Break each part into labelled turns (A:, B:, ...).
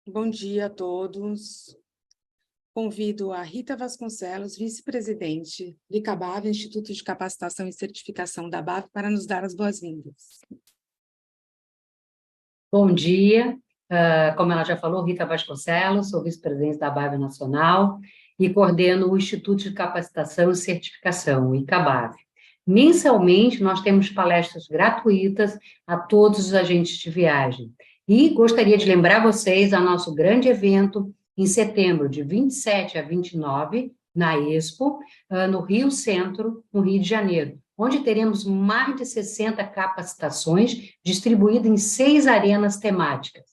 A: Bom dia a todos. Convido a Rita Vasconcelos, vice-presidente de CABAV, Instituto de Capacitação e Certificação da BAV, para nos dar as boas-vindas.
B: Bom dia, como ela já falou, Rita Vasconcelos, sou vice-presidente da BAV Nacional e coordeno o Instituto de Capacitação e Certificação, o ICABAV. Mensalmente, nós temos palestras gratuitas a todos os agentes de viagem. E gostaria de lembrar vocês ao nosso grande evento em setembro, de 27 a 29, na Expo, no Rio Centro, no Rio de Janeiro, onde teremos mais de 60 capacitações distribuídas em 6 arenas temáticas.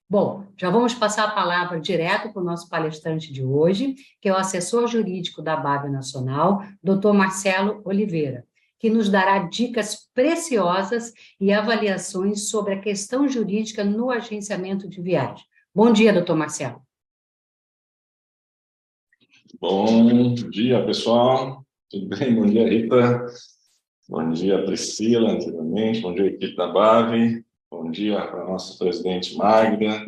B: Bom, já vamos passar a palavra direto para o nosso palestrante de hoje, que é o assessor jurídico da BAV Nacional, Dr. Marcelo Oliveira, que nos dará dicas preciosas e avaliações sobre a questão jurídica no agenciamento de viagem. Bom dia, doutor Marcelo.
C: Bom dia, pessoal. Tudo bem? Bom dia, Rita. Bom dia, Priscila, anteriormente. Bom dia, equipe da BAV. Bom dia para a nossa presidente Magda,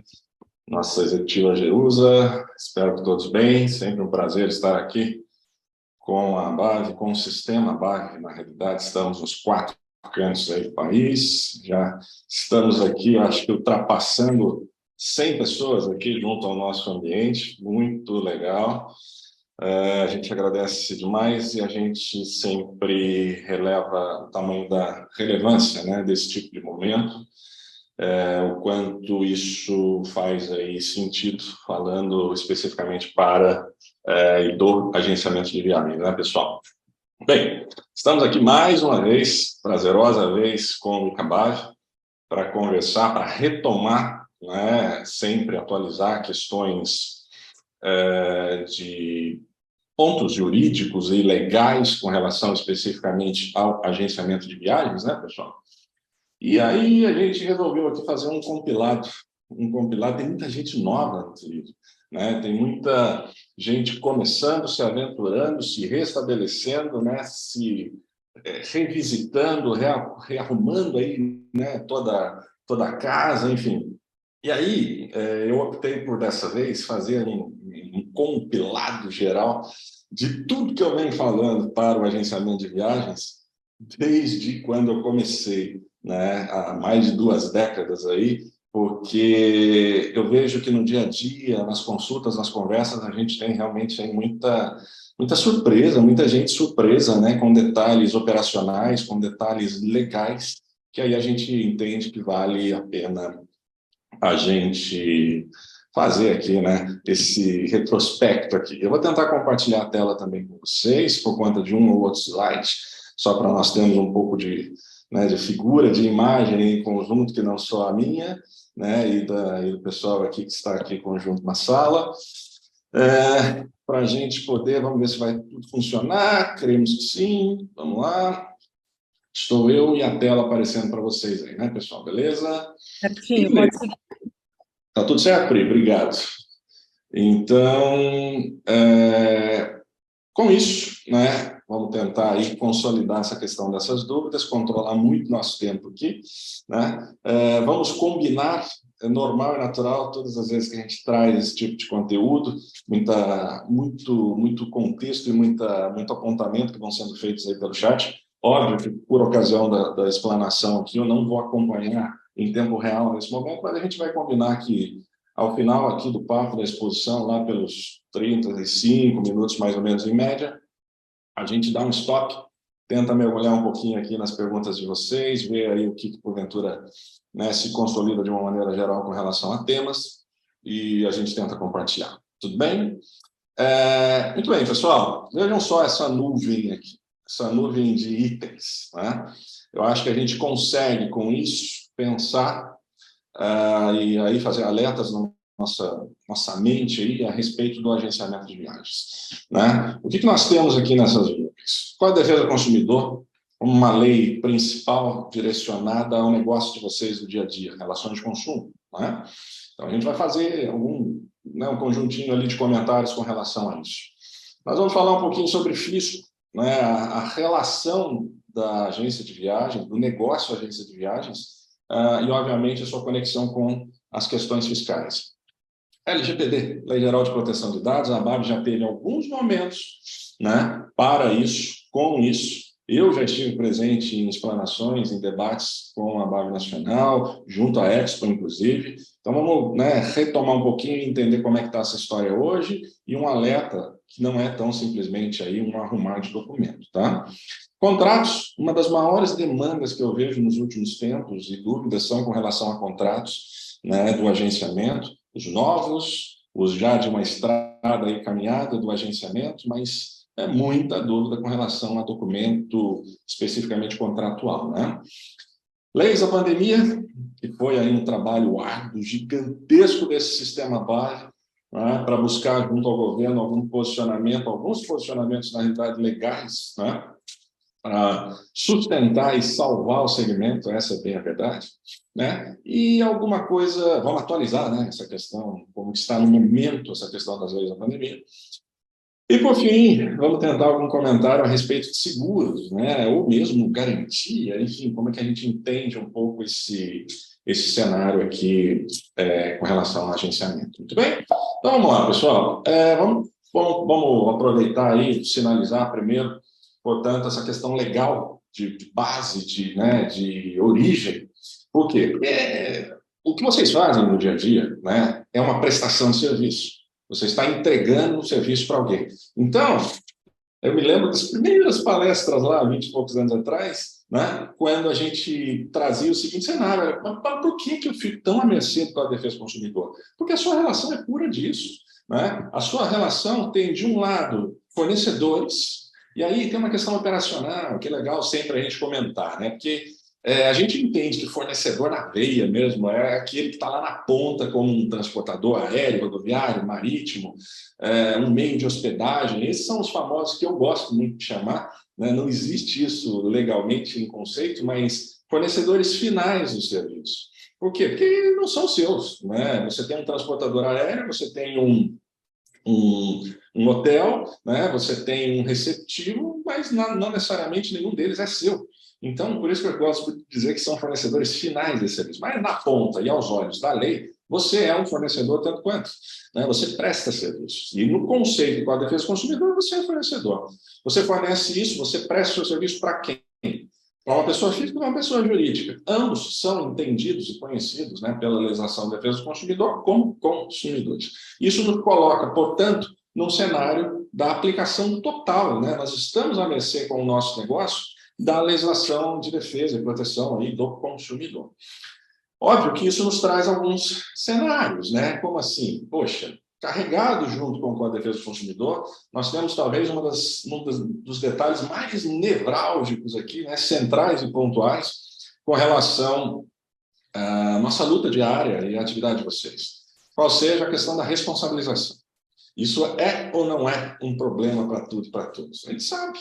C: nossa executiva Jerusa. Espero que todos bem. Sempre um prazer estar aqui com a BAV, com o sistema BAV. Na realidade, estamos nos 4 cantos aí do país. Já estamos aqui, acho que ultrapassando 100 pessoas aqui junto ao nosso ambiente. Muito legal. A gente agradece demais e a gente sempre releva o tamanho da relevância, né, desse tipo de momento, o quanto isso faz aí sentido, falando especificamente para e do agenciamento de viagens, né, pessoal? Bem, estamos aqui mais uma vez, prazerosa vez, com o CABAV, para conversar, para retomar, né, sempre atualizar questões de pontos jurídicos e legais com relação especificamente ao agenciamento de viagens, né, pessoal? E aí a gente resolveu aqui fazer um compilado, tem muita gente nova nesse livro, né? Tem muita gente começando, se aventurando, se restabelecendo, né? Se revisitando, rearrumando aí, né? Toda a casa, enfim. E aí, eu optei por, dessa vez, fazer um compilado geral de tudo que eu venho falando para o agenciamento de viagens, desde quando eu comecei, né, há mais de 2 décadas aí, porque eu vejo que no dia a dia, nas consultas, nas conversas, a gente tem realmente muita surpresa, muita gente surpresa, né, com detalhes operacionais, com detalhes legais, que aí a gente entende que vale a pena a gente fazer aqui, né, esse retrospecto aqui. Eu vou tentar compartilhar a tela também com vocês, por conta de um ou outro slide, só para nós termos um pouco de, né, de figura, de imagem em conjunto, que não só a minha, né, e do pessoal aqui que está aqui conjunto na sala, para a gente poder, vamos ver se vai tudo funcionar, cremos que sim, vamos lá. Estou eu e a tela aparecendo para vocês aí, né, pessoal? Beleza?
A: Certinho, pode seguir.
C: Tá tudo certo, Pri? Obrigado. Então, com isso, né, vamos tentar aí consolidar essa questão dessas dúvidas, controlar muito nosso tempo aqui, né? Vamos combinar, é normal e natural, todas as vezes que a gente traz esse tipo de conteúdo, muito contexto e muito apontamento que vão sendo feitos aí pelo chat. Óbvio que, por ocasião da explanação aqui, eu não vou acompanhar em tempo real nesse momento, mas a gente vai combinar que, ao final aqui do papo, da exposição, lá pelos 35 minutos, mais ou menos, em média, a gente dá um stop, tenta mergulhar um pouquinho aqui nas perguntas de vocês, ver aí o que porventura, né, se consolida de uma maneira geral com relação a temas, e a gente tenta compartilhar. Tudo bem? Muito bem, pessoal. Vejam só essa nuvem aqui, essa nuvem de itens, né? Eu acho que a gente consegue, com isso, pensar e aí fazer alertas na nossa mente aí a respeito do agenciamento de viagens, né? O que nós temos aqui nessas nuvens? Qual a defesa do consumidor? Uma lei principal direcionada ao negócio de vocês do dia a dia, relações de consumo, né? Então, a gente vai fazer um conjuntinho ali de comentários com relação a isso. Nós vamos falar um pouquinho sobre fisco, né? A relação da agência de viagens, do negócio agência de viagens, e, obviamente, a sua conexão com as questões fiscais. LGPD, Lei Geral de Proteção de Dados, a ABAV já teve alguns momentos, né, para isso, com isso. Eu já estive presente em explanações, em debates com a ABAV Nacional, junto à Expo, inclusive. Então, vamos, né, retomar um pouquinho e entender como é que está essa história hoje e um alerta que não é tão simplesmente aí um arrumar de documento, tá? Contratos, uma das maiores demandas que eu vejo nos últimos tempos e dúvidas são com relação a contratos, né, do agenciamento, os novos, os já de uma estrada aí caminhada do agenciamento, mas é muita dúvida com relação a documento especificamente contratual, né? Leis da pandemia, que foi aí um trabalho árduo, gigantesco desse sistema base, né, para buscar junto ao governo alguns posicionamentos, na realidade, legais, né, para sustentar e salvar o segmento, essa é bem a verdade, né? E alguma coisa, vamos atualizar, né, essa questão, como está no momento essa questão das leis da pandemia. E, por fim, vamos tentar algum comentário a respeito de seguros, né? Ou mesmo garantia, enfim, como é que a gente entende um pouco esse cenário aqui com relação ao agenciamento. Muito bem? Então, vamos lá, pessoal. Vamos aproveitar aí, sinalizar primeiro, portanto, essa questão legal de base, de origem. Por quê? Porque o que vocês fazem no dia a dia, né, é uma prestação de serviço. Você está entregando um serviço para alguém. Então, eu me lembro das primeiras palestras lá, 20 e poucos anos atrás, né, quando a gente trazia o seguinte cenário: mas por que eu fico tão à mercê da defesa do consumidor? Porque a sua relação é pura disso, né? A sua relação tem, de um lado, fornecedores, e aí tem uma questão operacional, que é legal sempre a gente comentar, né? Porque a gente entende que fornecedor na veia mesmo é aquele que está lá na ponta, como um transportador aéreo, rodoviário, marítimo, um meio de hospedagem. Esses são os famosos que eu gosto muito de chamar, né? Não existe isso legalmente em conceito, mas fornecedores finais do serviço. Por quê? Porque não são seus, né? Você tem um transportador aéreo, você tem um hotel, né? Você tem um receptivo, mas não necessariamente nenhum deles é seu. Então, por isso que eu gosto de dizer que são fornecedores finais desse serviço. Mas na ponta e aos olhos da lei, você é um fornecedor tanto quanto, né? Você presta serviços. E no conceito com a defesa do consumidor, você é fornecedor. Você fornece isso, você presta o seu serviço para quem? Para uma pessoa física ou uma pessoa jurídica. Ambos são entendidos e conhecidos, né, pela legislação de defesa do consumidor como consumidores. Isso nos coloca, portanto, num cenário da aplicação total, né? Nós estamos à mercê com o nosso negócio da legislação de defesa e proteção aí do consumidor. Óbvio que isso nos traz alguns cenários, né? Como assim? Poxa, carregado junto com a defesa do consumidor, nós temos talvez um dos detalhes mais nevrálgicos aqui, né? Centrais e pontuais, com relação à nossa luta diária e à atividade de vocês. Qual seja a questão da responsabilização. Isso é ou não é um problema para tudo e para todos? A gente sabe,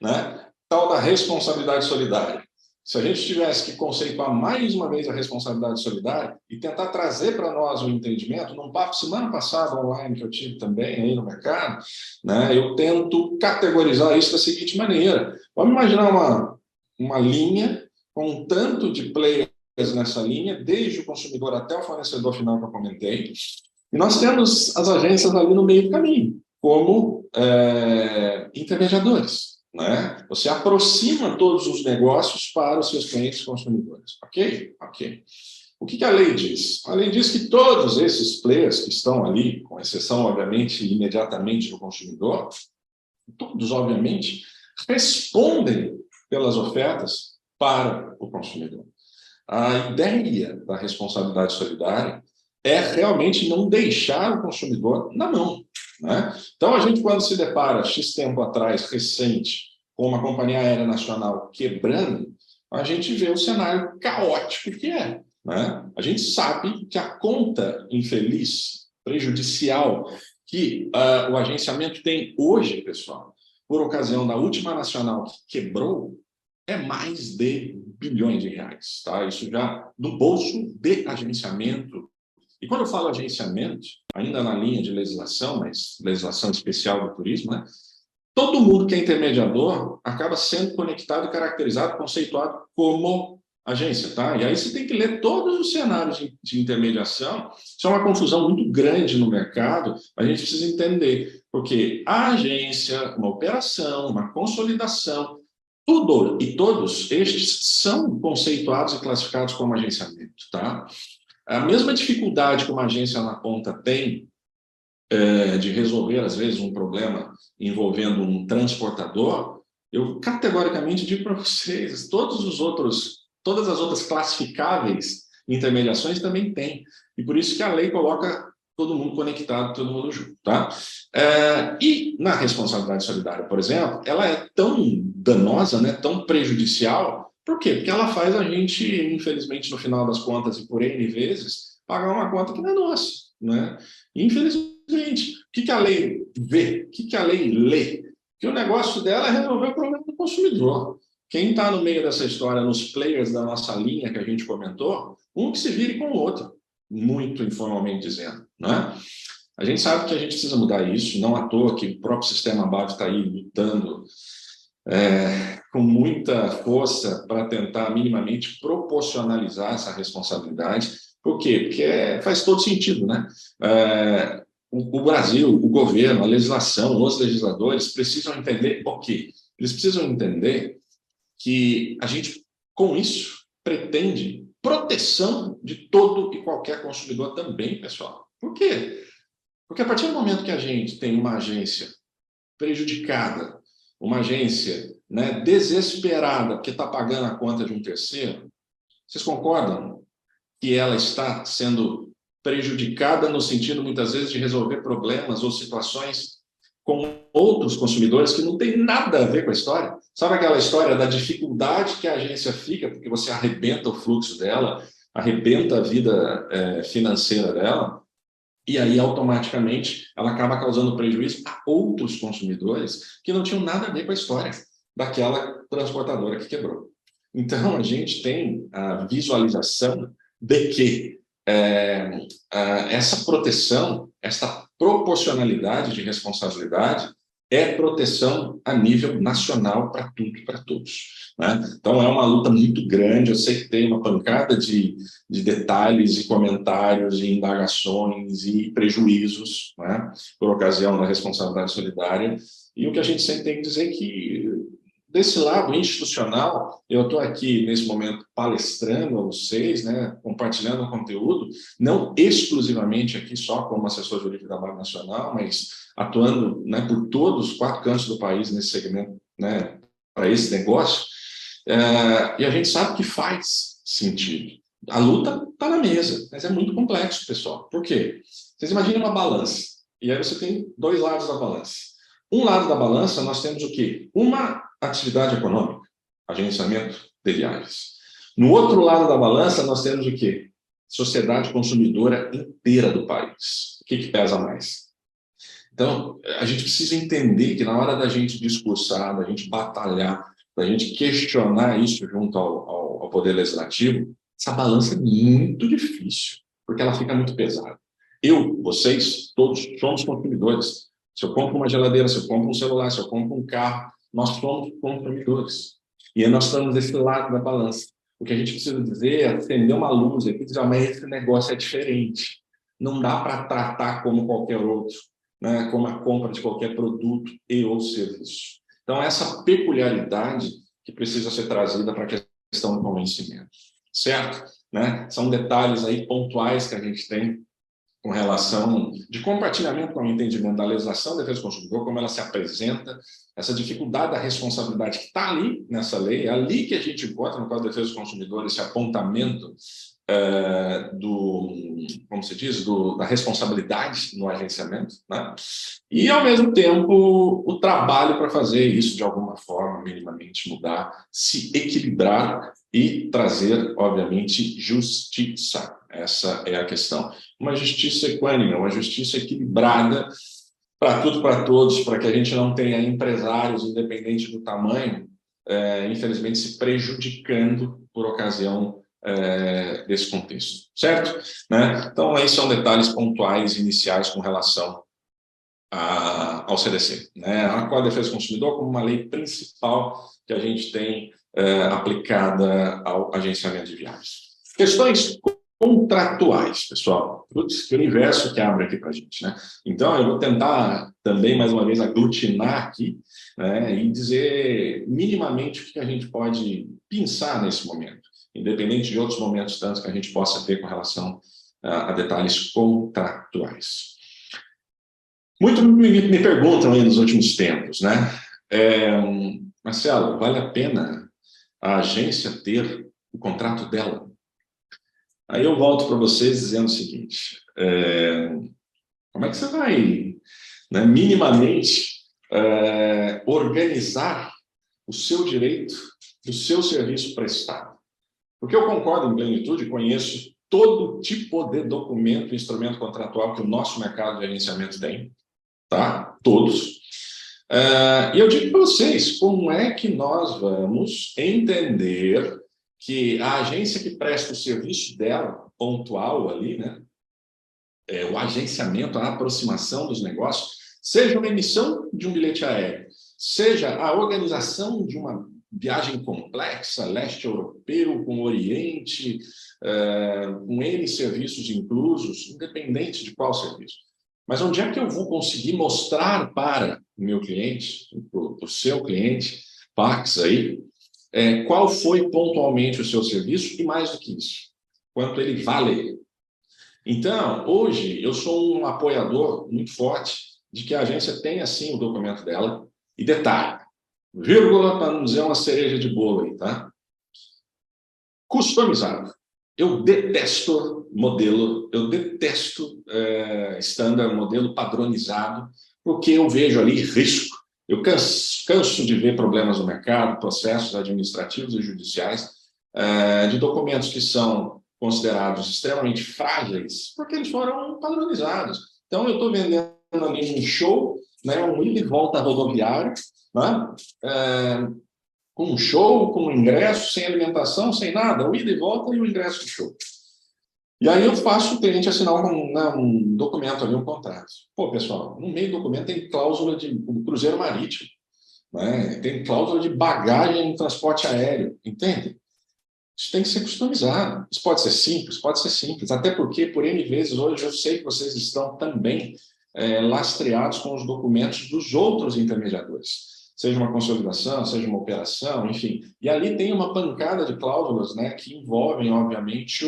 C: né? Tal da responsabilidade solidária. Se a gente tivesse que conceituar mais uma vez a responsabilidade solidária e tentar trazer para nós o entendimento, num papo semana passada online que eu tive também aí no mercado, né, eu tento categorizar isso da seguinte maneira. Vamos imaginar uma linha com um tanto de players nessa linha, desde o consumidor até o fornecedor final que eu comentei, e nós temos as agências ali no meio do caminho, como intermediadores. Né? Você aproxima todos os negócios para os seus clientes consumidores. Ok? Ok. O que a lei diz? A lei diz que todos esses players que estão ali, com exceção, obviamente, imediatamente do consumidor, todos, obviamente, respondem pelas ofertas para o consumidor. A ideia da responsabilidade solidária é realmente não deixar o consumidor na mão. Né? Então, a gente, quando se depara, X tempo atrás, recente, com uma companhia aérea nacional quebrando, a gente vê o cenário caótico que é. Né? A gente sabe que a conta infeliz, prejudicial, que o agenciamento tem hoje, pessoal, por ocasião da última nacional que quebrou, é mais de bilhões de reais. Tá? Isso já no bolso de agenciamento. E quando eu falo agenciamento, ainda na linha de legislação, mas legislação especial do turismo, né? Todo mundo que é intermediador acaba sendo conectado, caracterizado, conceituado como agência, tá? E aí você tem que ler todos os cenários de intermediação. Isso é uma confusão muito grande no mercado, a gente precisa entender, porque a agência, uma operação, uma consolidação, tudo e todos estes são conceituados e classificados como agenciamento, tá? A mesma dificuldade que uma agência na ponta tem de resolver, às vezes, um problema envolvendo um transportador, eu categoricamente digo para vocês, todas as outras classificáveis intermediações também têm. E por isso que a lei coloca todo mundo conectado, todo mundo junto, tá? E na responsabilidade solidária, por exemplo, ela é tão danosa, né, tão prejudicial. Por quê? Porque ela faz a gente, infelizmente, no final das contas, e por N vezes, pagar uma conta que não é nossa, né? Infelizmente, o que a lei vê? O que a lei lê? Que o negócio dela é resolver o problema do consumidor. Quem está no meio dessa história, nos players da nossa linha que a gente comentou, um que se vire com o outro, muito informalmente dizendo, né? A gente sabe que a gente precisa mudar isso, não à toa que o próprio sistema BAV está aí lutando com muita força para tentar minimamente proporcionalizar essa responsabilidade. Por quê? Porque faz todo sentido, né? O Brasil, o governo, a legislação, os legisladores precisam entender o quê? Eles precisam entender que a gente, com isso, pretende proteção de todo e qualquer consumidor também, pessoal. Por quê? Porque a partir do momento que a gente tem uma agência prejudicada, uma agência, né, desesperada porque está pagando a conta de um terceiro, vocês concordam que ela está sendo prejudicada no sentido, muitas vezes, de resolver problemas ou situações com outros consumidores que não tem nada a ver com a história? Sabe aquela história da dificuldade que a agência fica porque você arrebenta o fluxo dela, arrebenta a vida financeira dela, e aí, automaticamente, ela acaba causando prejuízo a outros consumidores que não tinham nada a ver com a história daquela transportadora que quebrou. Então, a gente tem a visualização de que essa proteção, essa proporcionalidade de responsabilidade é proteção a nível nacional para tudo e para todos, né? Então, é uma luta muito grande. Eu sei que tem uma pancada de detalhes e comentários e indagações e prejuízos, né, por ocasião da responsabilidade solidária. E o que a gente sempre tem que dizer é que, desse lado institucional, eu estou aqui, nesse momento, palestrando a vocês, né, compartilhando o conteúdo, não exclusivamente aqui só como assessor jurídico da BAV Nacional, mas atuando, né, por todos os 4 cantos do país nesse segmento, né, para esse negócio, e a gente sabe que faz sentido. A luta está na mesa, mas é muito complexo, pessoal. Por quê? Vocês imaginem uma balança, e aí você tem 2 lados da balança. Um lado da balança, nós temos o quê? Uma atividade econômica, agenciamento de viagens. No outro lado da balança, nós temos o quê? Sociedade consumidora inteira do país. O que pesa mais? Então, a gente precisa entender que na hora da gente discursar, da gente batalhar, da gente questionar isso junto ao Poder Legislativo, essa balança é muito difícil, porque ela fica muito pesada. Eu, vocês, todos somos consumidores. Se eu compro uma geladeira, se eu compro um celular, se eu compro um carro, nós somos consumidores. E aí nós estamos desse lado da balança. O que a gente precisa dizer é acender uma luz aqui e dizer, mas esse negócio é diferente. Não dá para tratar como qualquer outro, né, como a compra de qualquer produto e ou serviço. Então, essa peculiaridade que precisa ser trazida para a questão do convencimento, certo? Né? São detalhes aí pontuais que a gente tem com relação de compartilhamento com o entendimento da legislação da defesa do consumidor, como ela se apresenta, essa dificuldade da responsabilidade que está ali nessa lei, é ali que a gente encontra no Código de Defesa do Consumidor esse apontamento como se diz, da responsabilidade no agenciamento, né? E, ao mesmo tempo, o trabalho para fazer isso de alguma forma, minimamente mudar, se equilibrar e trazer, obviamente, justiça. Essa é a questão. Uma justiça equânime, uma justiça equilibrada para tudo, para todos, para que a gente não tenha empresários, independente do tamanho, infelizmente, se prejudicando por ocasião desse contexto, certo? Né? Então, aí são detalhes pontuais iniciais com relação ao CDC, né? A Código de Defesa do Consumidor como uma lei principal que a gente tem aplicada ao agenciamento de viagens. Questões contratuais, pessoal. Putz, que universo que abre aqui para a gente, né? Então, eu vou tentar também, mais uma vez, aglutinar aqui, né, e dizer minimamente o que a gente pode pensar nesse momento, independente de outros momentos tantos que a gente possa ter com relação a detalhes contratuais. Muito me perguntam aí nos últimos tempos, né? Marcelo, vale a pena a agência ter o contrato dela? Aí eu volto para vocês dizendo o seguinte, como é que você vai, né, minimamente organizar o seu direito do seu serviço prestado? Porque eu concordo em plenitude, conheço todo tipo de documento, instrumento contratual que o nosso mercado de agenciamento tem, tá? Todos. E eu digo para vocês, como é que nós vamos entender que a agência que presta o serviço dela, pontual ali, né? O agenciamento, a aproximação dos negócios, seja uma emissão de um bilhete aéreo, seja a organização de uma viagem complexa, leste europeu, com Oriente, com N serviços inclusos, independente de qual serviço. Mas onde é que eu vou conseguir mostrar para o meu cliente, para o seu cliente, Pax aí, qual foi pontualmente o seu serviço e mais do que isso, quanto ele vale? Então, hoje, eu sou um apoiador muito forte de que a agência tenha, sim, o documento dela. E detalhe, vírgula, para não dizer uma cereja de bolo aí, tá? Customizado. Eu detesto modelo, eu detesto standard, modelo padronizado, porque eu vejo ali risco. Eu canso de ver problemas no mercado, processos administrativos e judiciais, de documentos que são considerados extremamente frágeis, porque eles foram padronizados. Então, eu estou vendendo ali um show, né, um ida e volta rodoviário, né, com um show, com um ingresso, sem alimentação, sem nada, o ida e volta e o ingresso do show. E aí eu faço o cliente assinar um documento ali, um contrato. Pô, pessoal, no meio do documento tem cláusula de cruzeiro marítimo, né, tem cláusula de bagagem no transporte aéreo, entende? Isso tem que ser customizado. Isso pode ser simples, até porque, por N vezes, hoje eu sei que vocês estão também lastreados com os documentos dos outros intermediadores, seja uma consolidação, seja uma operação, enfim. E ali tem uma pancada de cláusulas, né, que envolvem, obviamente,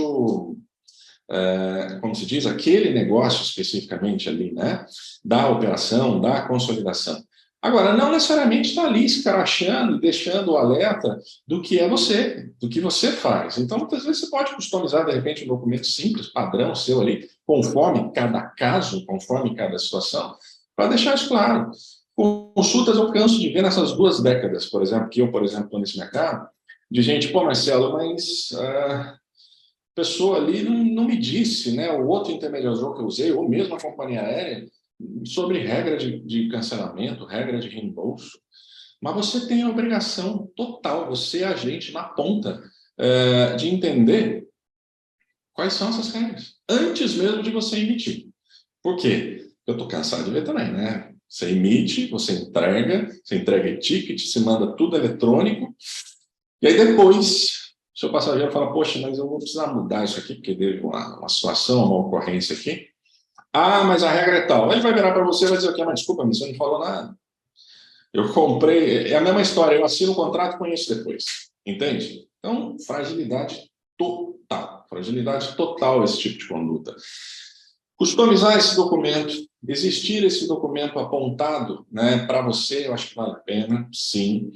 C: como se diz, aquele negócio especificamente ali, né, da operação, da consolidação. Agora, não necessariamente está ali escrachando, deixando o alerta do que é você, do que você faz. Então, muitas vezes você pode customizar, de repente, um documento simples, padrão seu ali, conforme cada caso, conforme cada situação, para deixar isso claro. Consultas eu canso de ver nessas 2 décadas, por exemplo, que eu, por exemplo, estou nesse mercado, de gente, pô, Marcelo, mas a pessoa ali não me disse, né, o outro intermediador que eu usei, ou mesmo a companhia aérea, sobre regra de cancelamento, regra de reembolso, mas você tem a obrigação total, você é agente na ponta, de entender quais são essas regras, antes mesmo de você emitir. Por quê? Eu estou cansado de ver também, né? Você emite, você entrega e-ticket, você manda tudo eletrônico, e aí depois o seu passageiro fala, poxa, mas eu vou precisar mudar isso aqui, porque teve uma situação, uma ocorrência aqui. Ah, mas a regra é tal. Ele vai virar para você e vai dizer o quê? Mas desculpa, você não falou nada. Eu comprei, é a mesma história, eu assino o contrato e conheço depois. Entende? Então, fragilidade total esse tipo de conduta. Customizar esse documento, existir esse documento apontado, né, para você, eu acho que vale a pena, sim.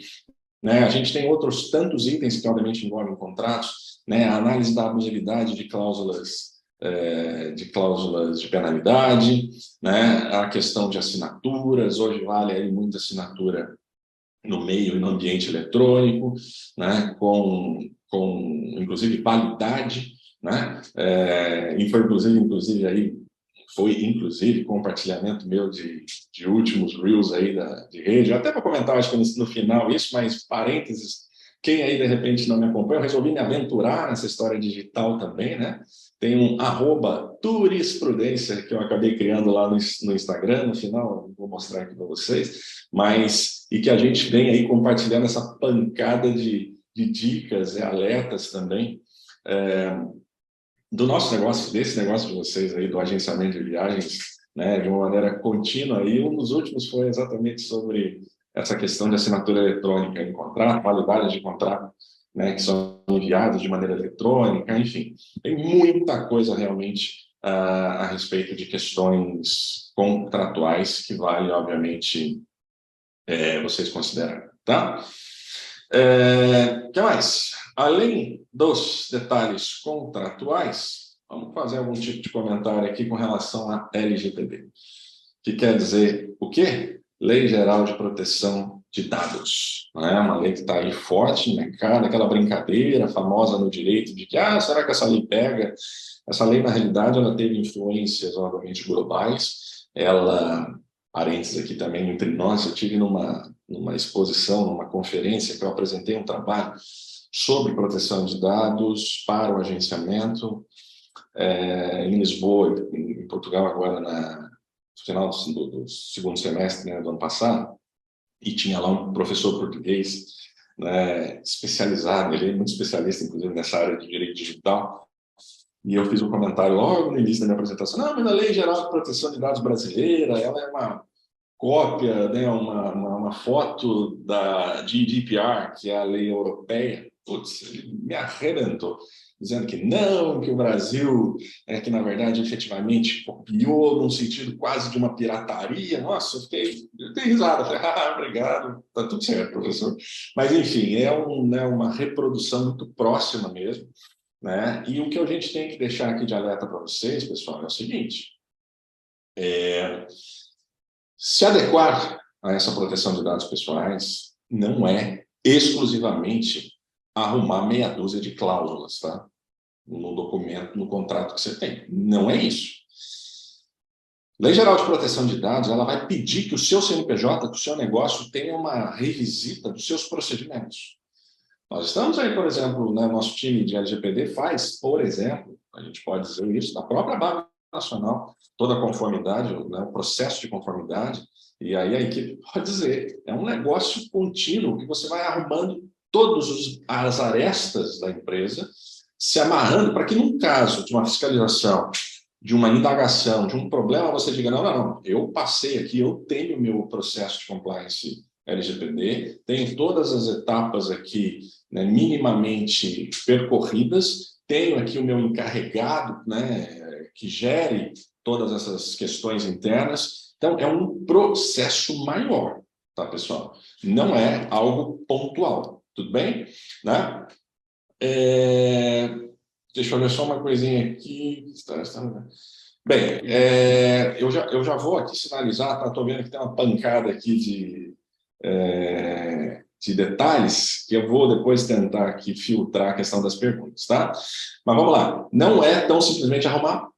C: Né, a gente tem outros tantos itens que, obviamente, envolvem contratos, né, a análise da abusividade de cláusulas de penalidade, né, a questão de assinaturas, hoje vale aí muita assinatura no meio e no ambiente eletrônico, né, com inclusive validade, né, e foi inclusive compartilhamento meu de últimos reels aí de rede. Eu até vou comentar, acho que no final isso, mas parênteses, quem aí de repente não me acompanha, eu resolvi me aventurar nessa história digital também, né? Tem um @turisprudência que eu acabei criando lá no Instagram, no final vou mostrar aqui para vocês, e que a gente vem aí compartilhando essa pancada de de dicas e alertas também do nosso negócio, desse negócio de vocês aí, do agenciamento de viagens, né, de uma maneira contínua. E um dos últimos foi exatamente sobre essa questão de assinatura eletrônica em contrato, validade de contrato, né, que são enviados de maneira eletrônica, enfim. Tem muita coisa realmente a respeito de questões contratuais que vale, obviamente, vocês considerarem, tá? O que mais? Além dos detalhes contratuais, vamos fazer algum tipo de comentário aqui com relação à LGPD, que quer dizer o quê? Lei Geral de Proteção de Dados. Não é uma lei que está aí forte no mercado, aquela brincadeira famosa no direito de que, será que essa lei pega? Essa lei, na realidade, ela teve influências, obviamente, globais. Ela, parênteses aqui também entre nós, eu tive numa exposição, numa conferência que eu apresentei um trabalho sobre proteção de dados para o agenciamento em Lisboa, em Portugal, agora no final do segundo semestre, né, do ano passado, e tinha lá um professor português, né, especializado, ele é muito especialista, inclusive, nessa área de direito digital, e eu fiz um comentário logo no início da minha apresentação: não, mas a Lei Geral de Proteção de Dados brasileira, ela é uma cópia, né, uma foto da GDPR, que é a lei europeia. Putz, ele me arrebentou, dizendo que não, que o Brasil que na verdade efetivamente copiou num sentido quase de uma pirataria. Nossa, eu dei risada, falei, obrigado, tá tudo certo, professor. Mas enfim, uma reprodução muito próxima mesmo, né? E o que a gente tem que deixar aqui de alerta para vocês, pessoal, é o seguinte: se adequar a essa proteção de dados pessoais não é exclusivamente arrumar meia dúzia de cláusulas, tá? No documento, no contrato que você tem. Não é isso. Lei Geral de Proteção de Dados, ela vai pedir que o seu CNPJ, que o seu negócio tenha uma revisita dos seus procedimentos. Nós estamos aí, por exemplo, né, nosso time de LGPD faz, por exemplo, a gente pode dizer isso, da própria base nacional, toda a conformidade, né, o processo de conformidade, e aí a equipe pode dizer, é um negócio contínuo que você vai arrumando todas as arestas da empresa, se amarrando para que, num caso de uma fiscalização, de uma indagação, de um problema, você diga, não, eu passei aqui, eu tenho o meu processo de compliance LGPD, tenho todas as etapas aqui, né, minimamente percorridas, tenho aqui o meu encarregado, né, que gere todas essas questões internas. Então, é um processo maior, tá, pessoal? Não é algo pontual, tudo bem? Né? Deixa eu ver só uma coisinha aqui. Bem, eu já vou aqui sinalizar, tá? Estou vendo que tem uma pancada aqui de detalhes, que eu vou depois tentar aqui filtrar a questão das perguntas, tá? Mas vamos lá. Não é tão simplesmente arrumar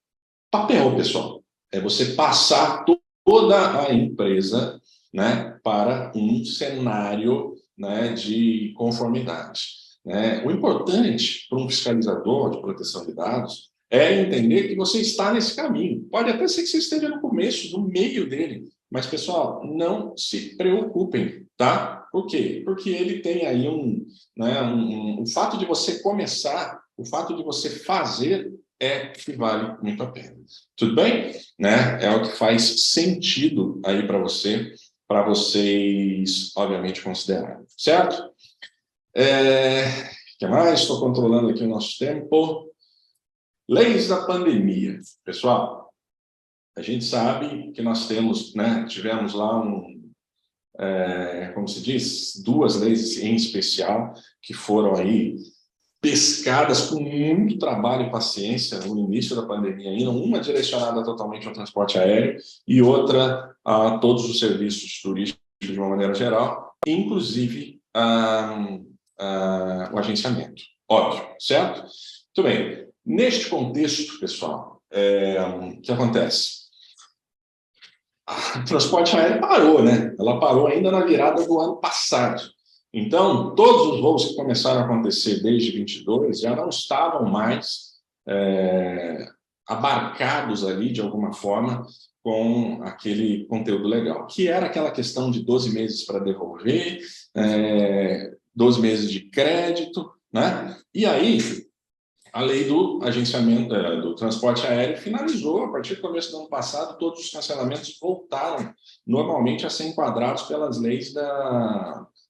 C: papel, pessoal. É você passar toda a empresa, né, para um cenário, né, de conformidade, né? O importante para um fiscalizador de proteção de dados é entender que você está nesse caminho. Pode até ser que você esteja no começo, no meio dele, mas, pessoal, não se preocupem, tá? Por quê? Porque ele tem aí o fato de você começar, o fato de você fazer que vale muito a pena. Tudo bem? Né? É o que faz sentido aí para vocês, obviamente, considerarem. Certo? O que mais? Estou controlando aqui o nosso tempo. Leis da pandemia. Pessoal, a gente sabe que nós tivemos lá como se diz, duas leis em especial que foram aí pescadas com muito trabalho e paciência no início da pandemia ainda, uma direcionada totalmente ao transporte aéreo e outra a todos os serviços turísticos de uma maneira geral, inclusive o agenciamento. Óbvio, certo? Muito bem. Neste contexto, pessoal, o que acontece? O transporte aéreo parou, né? Ela parou ainda na virada do ano passado. Então, todos os voos que começaram a acontecer desde 22 já não estavam mais abarcados ali, de alguma forma, com aquele conteúdo legal, que era aquela questão de 12 meses para devolver, 12 meses de crédito, né? E aí, a lei do agenciamento do transporte aéreo finalizou, a partir do começo do ano passado, todos os cancelamentos voltaram normalmente a ser enquadrados pelas leis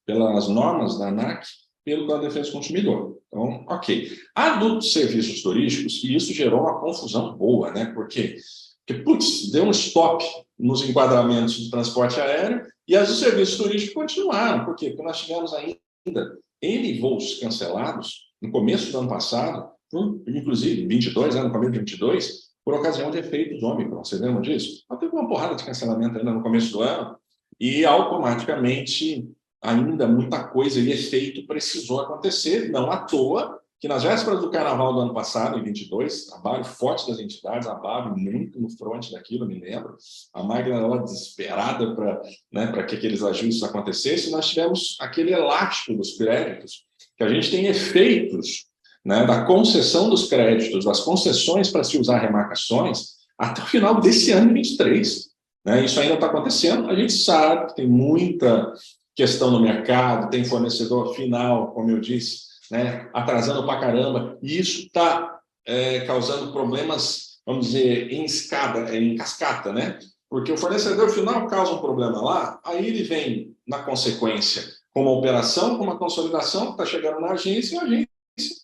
C: pelas normas da ANAC, pelo Código de Defesa do Consumidor. Então, ok. A dos serviços turísticos, e isso gerou uma confusão boa, né? Porque, putz, deu um stop nos enquadramentos do transporte aéreo e as dos serviços turísticos continuaram. Por quê? Porque nós tivemos ainda N voos cancelados no começo do ano passado, inclusive 22, no começo de 22, por ocasião de efeitos Ômicron. Vocês lembram disso? Então, teve uma porrada de cancelamento ainda no começo do ano e automaticamente ainda muita coisa e efeito precisou acontecer, não à toa, que nas vésperas do carnaval do ano passado, em 22, trabalho forte das entidades, a BAB muito no front daquilo, me lembro, a Magna estava desesperada para que aqueles ajustes acontecessem, nós tivemos aquele elástico dos créditos, que a gente tem efeitos, né, da concessão dos créditos, das concessões para se usar remarcações, até o final desse ano, 23. Né? Isso ainda está acontecendo, a gente sabe que tem muita questão no mercado, tem fornecedor final, como eu disse, né, atrasando pra caramba, e isso está causando problemas, vamos dizer, em cascata, né? Porque o fornecedor final causa um problema lá, aí ele vem na consequência com uma operação, com uma consolidação que está chegando na agência, e a agência,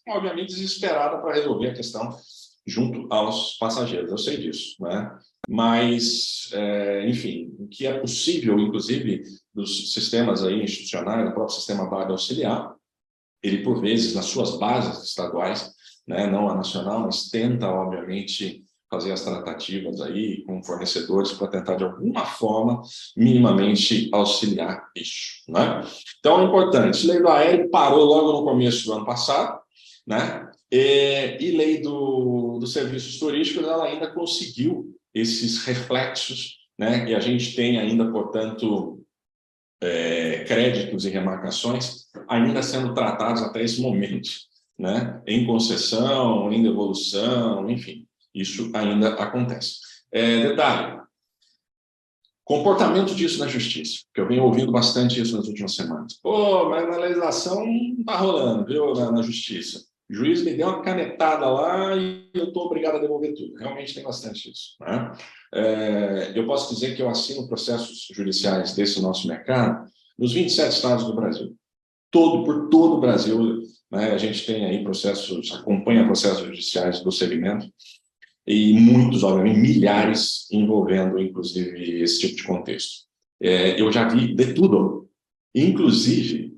C: obviamente, desesperada para resolver a questão junto aos passageiros, eu sei disso, né? Mas, enfim, o que é possível, inclusive, dos sistemas aí institucionais, do próprio sistema BAB auxiliar, ele, por vezes, nas suas bases estaduais, né, não a nacional, mas tenta, obviamente, fazer as tratativas aí com fornecedores para tentar, de alguma forma, minimamente auxiliar isso. Né? Então, é importante, lei do aéreo parou logo no começo do ano passado, né? E lei dos serviços turísticos, ela ainda conseguiu esses reflexos, né? E a gente tem ainda, portanto, créditos e remarcações ainda sendo tratados até esse momento, né? Em concessão, em devolução, enfim, isso ainda acontece. Detalhe, comportamento disso na justiça, que eu venho ouvindo bastante isso nas últimas semanas. Pô, mas na legislação não está rolando, viu, na justiça. O juiz me deu uma canetada lá e eu estou obrigado a devolver tudo. Realmente tem bastante isso. Né? Eu posso dizer que eu assino processos judiciais desse nosso mercado nos 27 estados do Brasil. Por todo o Brasil, né, a gente tem aí processos, acompanha processos judiciais do segmento, e muitos, obviamente, milhares envolvendo, inclusive, esse tipo de contexto. Eu já vi de tudo, inclusive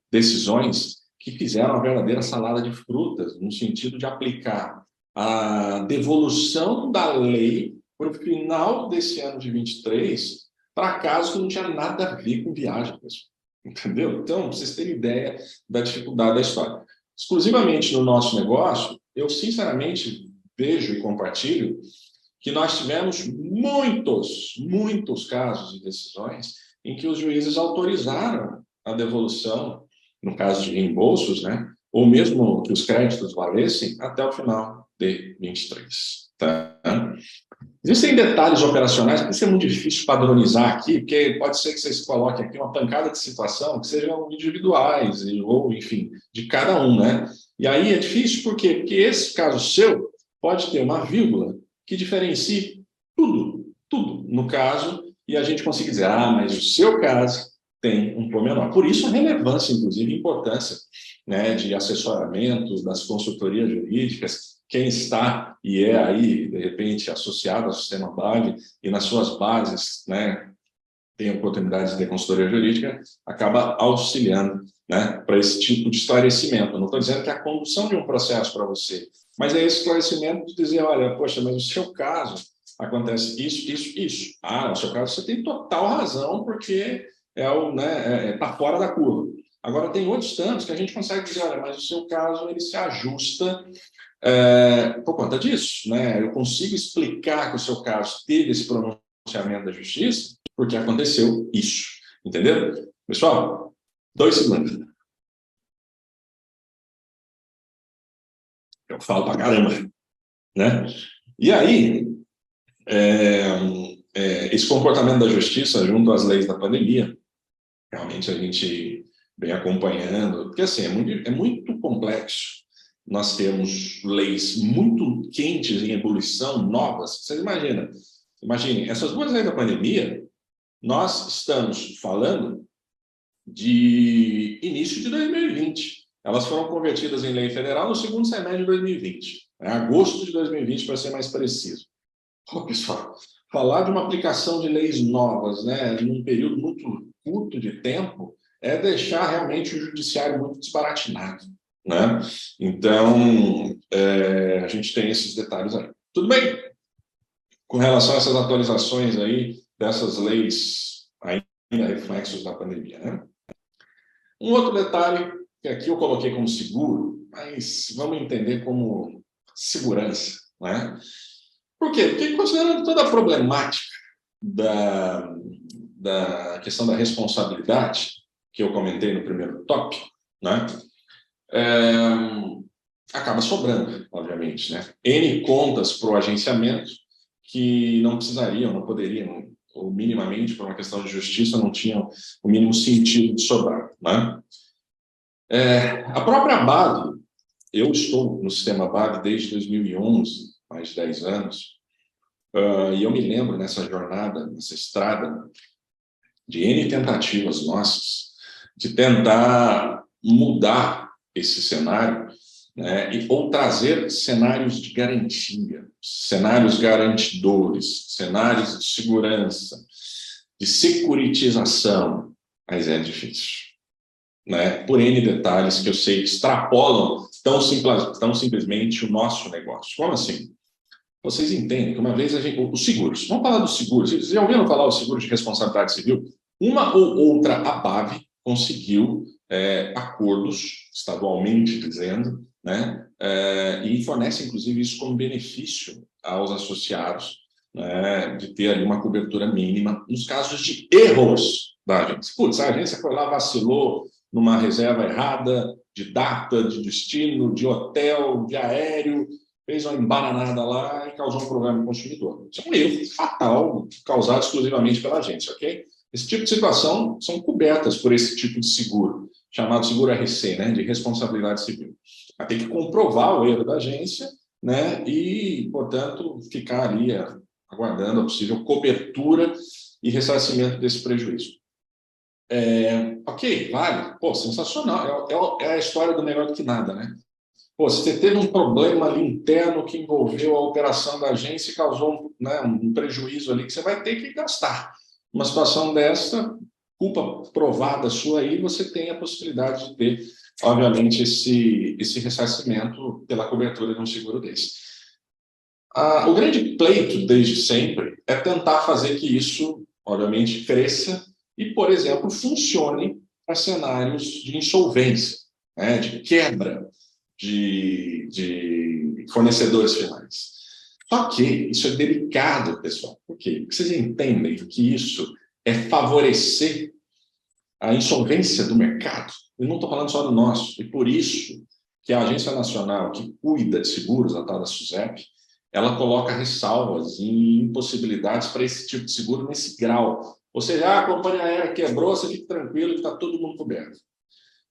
C: decisões que fizeram a verdadeira salada de frutas, no sentido de aplicar a devolução da lei para o final desse ano de 23, para casos que não tinha nada a ver com viagem, pessoal. Entendeu? Então, para vocês terem ideia da dificuldade da história. Exclusivamente no nosso negócio, eu, sinceramente, vejo e compartilho que nós tivemos muitos casos e decisões em que os juízes autorizaram a devolução, no caso de reembolsos, né, ou mesmo que os créditos valessem até o final de 23. Tá? Existem detalhes operacionais, por isso é muito difícil padronizar aqui, porque pode ser que vocês coloquem aqui uma pancada de situação que sejam individuais, ou, enfim, de cada um, né? E aí é difícil, por quê? Porque esse caso seu pode ter uma vírgula que diferencie tudo no caso, e a gente consegue dizer, mas o seu caso tem um pormenor. Por isso a relevância, inclusive, a importância, né, de assessoramento, das consultorias jurídicas, quem está e é aí, de repente, associado ao sistema BAB e nas suas bases, né, tem oportunidade de ter consultoria jurídica, acaba auxiliando, né, para esse tipo de esclarecimento. Eu não estou dizendo que é a condução de um processo para você, mas é esse esclarecimento de dizer, olha, poxa, mas no seu caso acontece isso. No seu caso você tem total razão, porque tá fora da curva. Agora, tem outros tantos que a gente consegue dizer, olha, mas o seu caso ele se ajusta por conta disso, né? Eu consigo explicar que o seu caso teve esse pronunciamento da justiça porque aconteceu isso, entendeu? Pessoal, 2 segundos. Eu falo pra caramba, né? E aí, esse comportamento da justiça junto às leis da pandemia, realmente a gente vem acompanhando, porque assim, é muito complexo. Nós temos leis muito quentes em ebulição, novas. Vocês imaginem, essas 2 leis da pandemia, nós estamos falando de início de 2020. Elas foram convertidas em lei federal no segundo semestre de 2020, agosto de 2020, para ser mais preciso. Pô, pessoal, falar de uma aplicação de leis novas, né, num período muito curto de tempo, é deixar realmente o judiciário muito desbaratinado, né? Então, a gente tem esses detalhes aí. Tudo bem? Com relação a essas atualizações aí, dessas leis ainda reflexos da pandemia, né? Um outro detalhe, que aqui eu coloquei como seguro, mas vamos entender como segurança, né? Por quê? Porque considerando toda a problemática da questão da responsabilidade, que eu comentei no primeiro tópico, né? Acaba sobrando, obviamente, né? N contas para o agenciamento que não precisariam, não poderiam, ou minimamente, por uma questão de justiça, não tinham o mínimo sentido de sobrar, né? A própria BAV, eu estou no sistema BAV desde 2011, mais de 10 anos, e eu me lembro nessa jornada, nessa estrada, de N tentativas nossas, de tentar mudar esse cenário, né, ou trazer cenários de garantia, cenários garantidores, cenários de segurança, de securitização, mas é difícil, né, por N detalhes que eu sei que extrapolam tão simplesmente o nosso negócio. Como assim? Vocês entendem que uma vez os seguros, vamos falar dos seguros, vocês já ouviram falar dos seguros de responsabilidade civil? Uma ou outra ABAV conseguiu acordos, estadualmente dizendo, né, e fornece, inclusive, isso como benefício aos associados, né, de ter ali uma cobertura mínima nos casos de erros da agência. Putz, a agência foi lá, vacilou numa reserva errada de data, de destino, de hotel, de aéreo, fez uma embananada lá e causou um problema no consumidor. Isso é um erro fatal causado exclusivamente pela agência, ok? Esse tipo de situação são cobertas por esse tipo de seguro, chamado seguro RC, né, de responsabilidade civil. Vai ter que comprovar o erro da agência, né, e, portanto, ficar ali aguardando a possível cobertura e ressarcimento desse prejuízo. Ok, vale, pô, sensacional, é a história do melhor do que nada, né? Pô, se você teve um problema ali interno que envolveu a operação da agência e causou um prejuízo ali que você vai ter que gastar. Uma situação dessa, culpa provada sua aí, você tem a possibilidade de ter, obviamente, esse ressarcimento pela cobertura de um seguro desse. O grande pleito, desde sempre, é tentar fazer que isso, obviamente, cresça e, por exemplo, funcione para cenários de insolvência, né, de quebra de fornecedores finais. Só que isso é delicado, pessoal. Por quê? Porque vocês entendem que isso é favorecer a insolvência do mercado. Eu não estou falando só do nosso. E por isso que a Agência Nacional que cuida de seguros, a tal da SUSEP, ela coloca ressalvas e impossibilidades para esse tipo de seguro nesse grau. Ou seja, a companhia aérea quebrou, você fica tranquilo que está todo mundo coberto.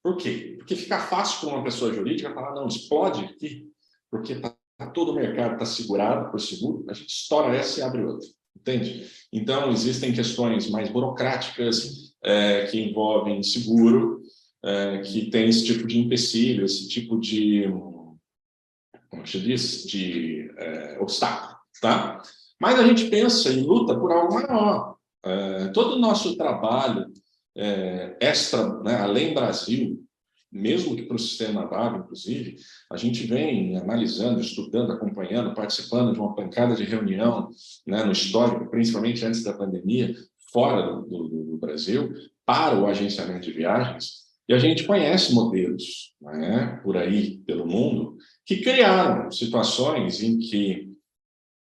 C: Por quê? Porque fica fácil para uma pessoa jurídica falar, não, explode aqui, porque todo o mercado está segurado por seguro, a gente estoura essa e abre outra, entende? Então, existem questões mais burocráticas que envolvem seguro, que tem esse tipo de empecilho, esse tipo de, como se diz, de obstáculo, tá? Mas a gente pensa e luta por algo maior. Todo o nosso trabalho extra, né, além Brasil, mesmo que para o sistema BAV, inclusive, a gente vem analisando, estudando, acompanhando, participando de uma pancada de reunião, né, no histórico, principalmente antes da pandemia, fora do Brasil, para o agenciamento de viagens, e a gente conhece modelos, né, por aí, pelo mundo, que criaram situações em que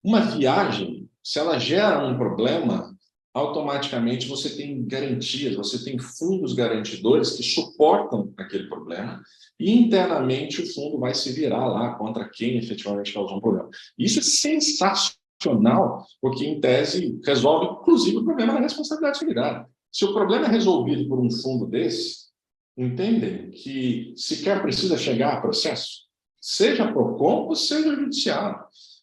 C: uma viagem, se ela gera um problema, automaticamente você tem garantias, você tem fundos garantidores que suportam aquele problema e internamente o fundo vai se virar lá contra quem efetivamente causou um problema. Isso é sensacional, porque em tese resolve inclusive o problema da responsabilidade solidária. Se o problema é resolvido por um fundo desse, entendem que sequer precisa chegar a processo, seja PROCON ou seja judiciário.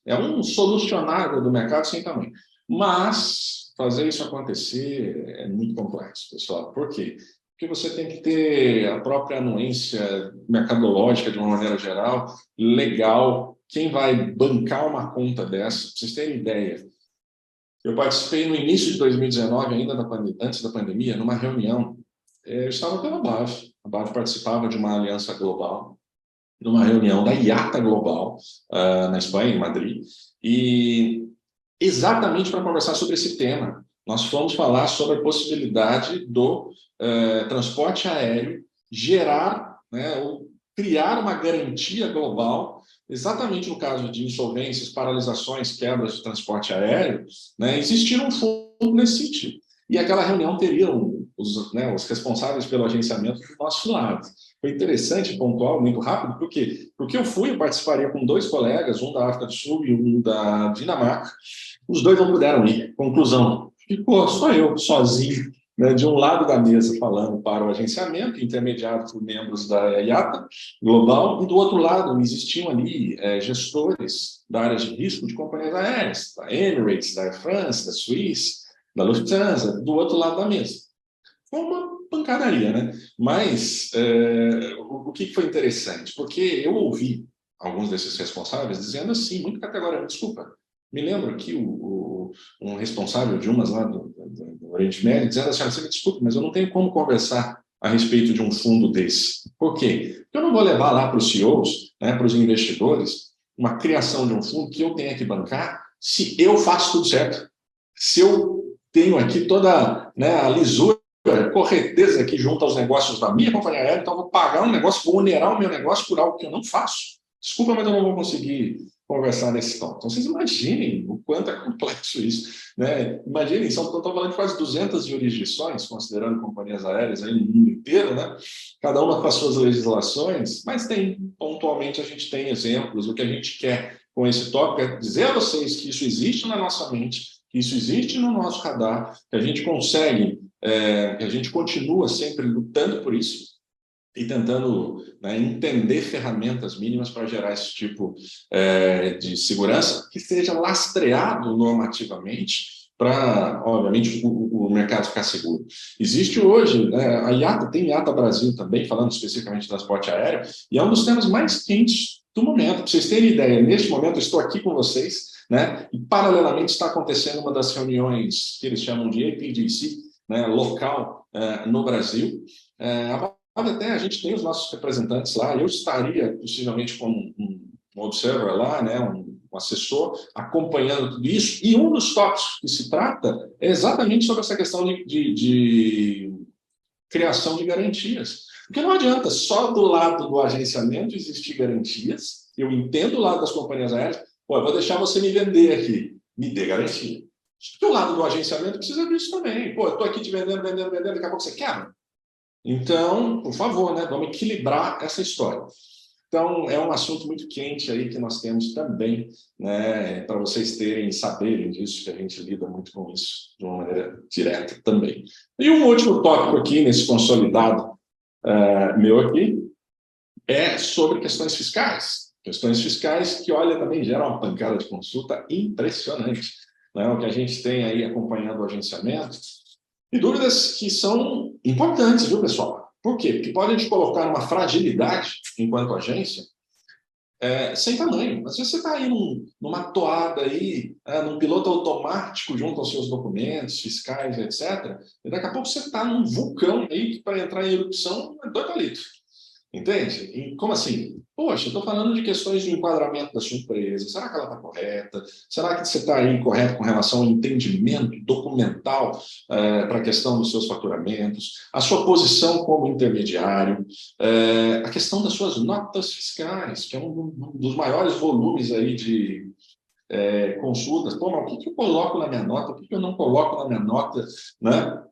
C: É um solucionável do mercado sem tamanho. Mas fazer isso acontecer é muito complexo, pessoal. Por quê? Porque você tem que ter a própria anuência mercadológica, de uma maneira geral, legal. Quem vai bancar uma conta dessa? Para vocês terem ideia, eu participei no início de 2019, ainda antes da pandemia, numa reunião. Eu estava pela BAV. A BAV participava de uma aliança global, numa reunião da IATA Global, na Espanha, em Madrid, e exatamente para conversar sobre esse tema. Nós fomos falar sobre a possibilidade do transporte aéreo gerar, né, ou criar uma garantia global, exatamente no caso de insolvências, paralisações, quebras de transporte aéreo, né, existir um fundo nesse sentido. E aquela reunião teriam os responsáveis pelo agenciamento do nosso lado. Foi interessante, pontual, muito rápido, por quê? Porque eu participaria com 2 colegas, um da África do Sul e um da Dinamarca. Os 2 não puderam ir. Conclusão, ficou só eu, sozinho, né, de um lado da mesa falando para o agenciamento, intermediado por membros da IATA Global, e do outro lado existiam ali gestores da área de risco de companhias aéreas, da Emirates, da Air France, da Swiss, da Lufthansa, do outro lado da mesa. Foi uma pancadaria, né? Mas o que foi interessante? Porque eu ouvi alguns desses responsáveis dizendo assim, muito categoricamente, desculpa, me lembro aqui um responsável de umas lá do Oriente Médio dizendo assim, você me desculpe, mas eu não tenho como conversar a respeito de um fundo desse. Por quê? Porque eu não vou levar lá para os CEOs, né, para os investidores, uma criação de um fundo que eu tenha que bancar se eu faço tudo certo. Se eu tenho aqui toda, né, a lisura, correteza aqui junto aos negócios da minha companhia aérea, então eu vou pagar um negócio, vou onerar o meu negócio por algo que eu não faço. Desculpa, mas eu não vou conseguir conversar nesse tom. Então, vocês imaginem o quanto é complexo isso, né? Imaginem, estou falando de quase 200 jurisdições, considerando companhias aéreas aí no mundo inteiro, né? Cada uma com as suas legislações, mas pontualmente a gente tem exemplos. O que a gente quer com esse tópico é dizer a vocês que isso existe na nossa mente, que isso existe no nosso radar, que a gente consegue, que a gente continua sempre lutando por isso, e tentando, né, entender ferramentas mínimas para gerar esse tipo de segurança que seja lastreado normativamente para, obviamente, o mercado ficar seguro. Existe hoje, a IATA, tem IATA Brasil também, falando especificamente de transporte aéreo, e é um dos temas mais quentes do momento. Para vocês terem ideia, neste momento eu estou aqui com vocês, né, e paralelamente está acontecendo uma das reuniões que eles chamam de APDC, né, local no Brasil. Até a gente tem os nossos representantes lá, eu estaria possivelmente como um observer lá, né, um assessor, acompanhando tudo isso, e um dos tópicos que se trata é exatamente sobre essa questão de criação de garantias. Porque não adianta só do lado do agenciamento existir garantias, eu entendo o lado das companhias aéreas, eu vou deixar você me vender aqui, me dê garantia. Do lado do agenciamento precisa disso também. Eu estou aqui te vendendo, daqui a pouco você quebra. Então, por favor, né, vamos equilibrar essa história. Então, é um assunto muito quente aí que nós temos também, né, para vocês saberem disso, que a gente lida muito com isso de uma maneira direta também. E um último tópico aqui, nesse consolidado meu aqui, é sobre questões fiscais. Questões fiscais que, olha, também geram uma pancada de consulta impressionante, né, o que a gente tem aí acompanhando o agenciamento. E dúvidas que são importantes, viu, pessoal? Por quê? Porque podem te colocar numa fragilidade, enquanto agência, sem tamanho. Às vezes você está aí numa toada, aí, num piloto automático junto aos seus documentos fiscais, etc. E daqui a pouco você está num vulcão aí que para entrar em erupção é 2 palitos. Entende? E como assim? Poxa, estou falando de questões de enquadramento da sua empresa. Será que ela está correta? Será que você está aí correto com relação ao entendimento documental para a questão dos seus faturamentos? A sua posição como intermediário? A questão das suas notas fiscais, que é um dos maiores volumes aí de consultas. Pô, mas o que eu coloco na minha nota? O que eu não coloco na minha nota? Né?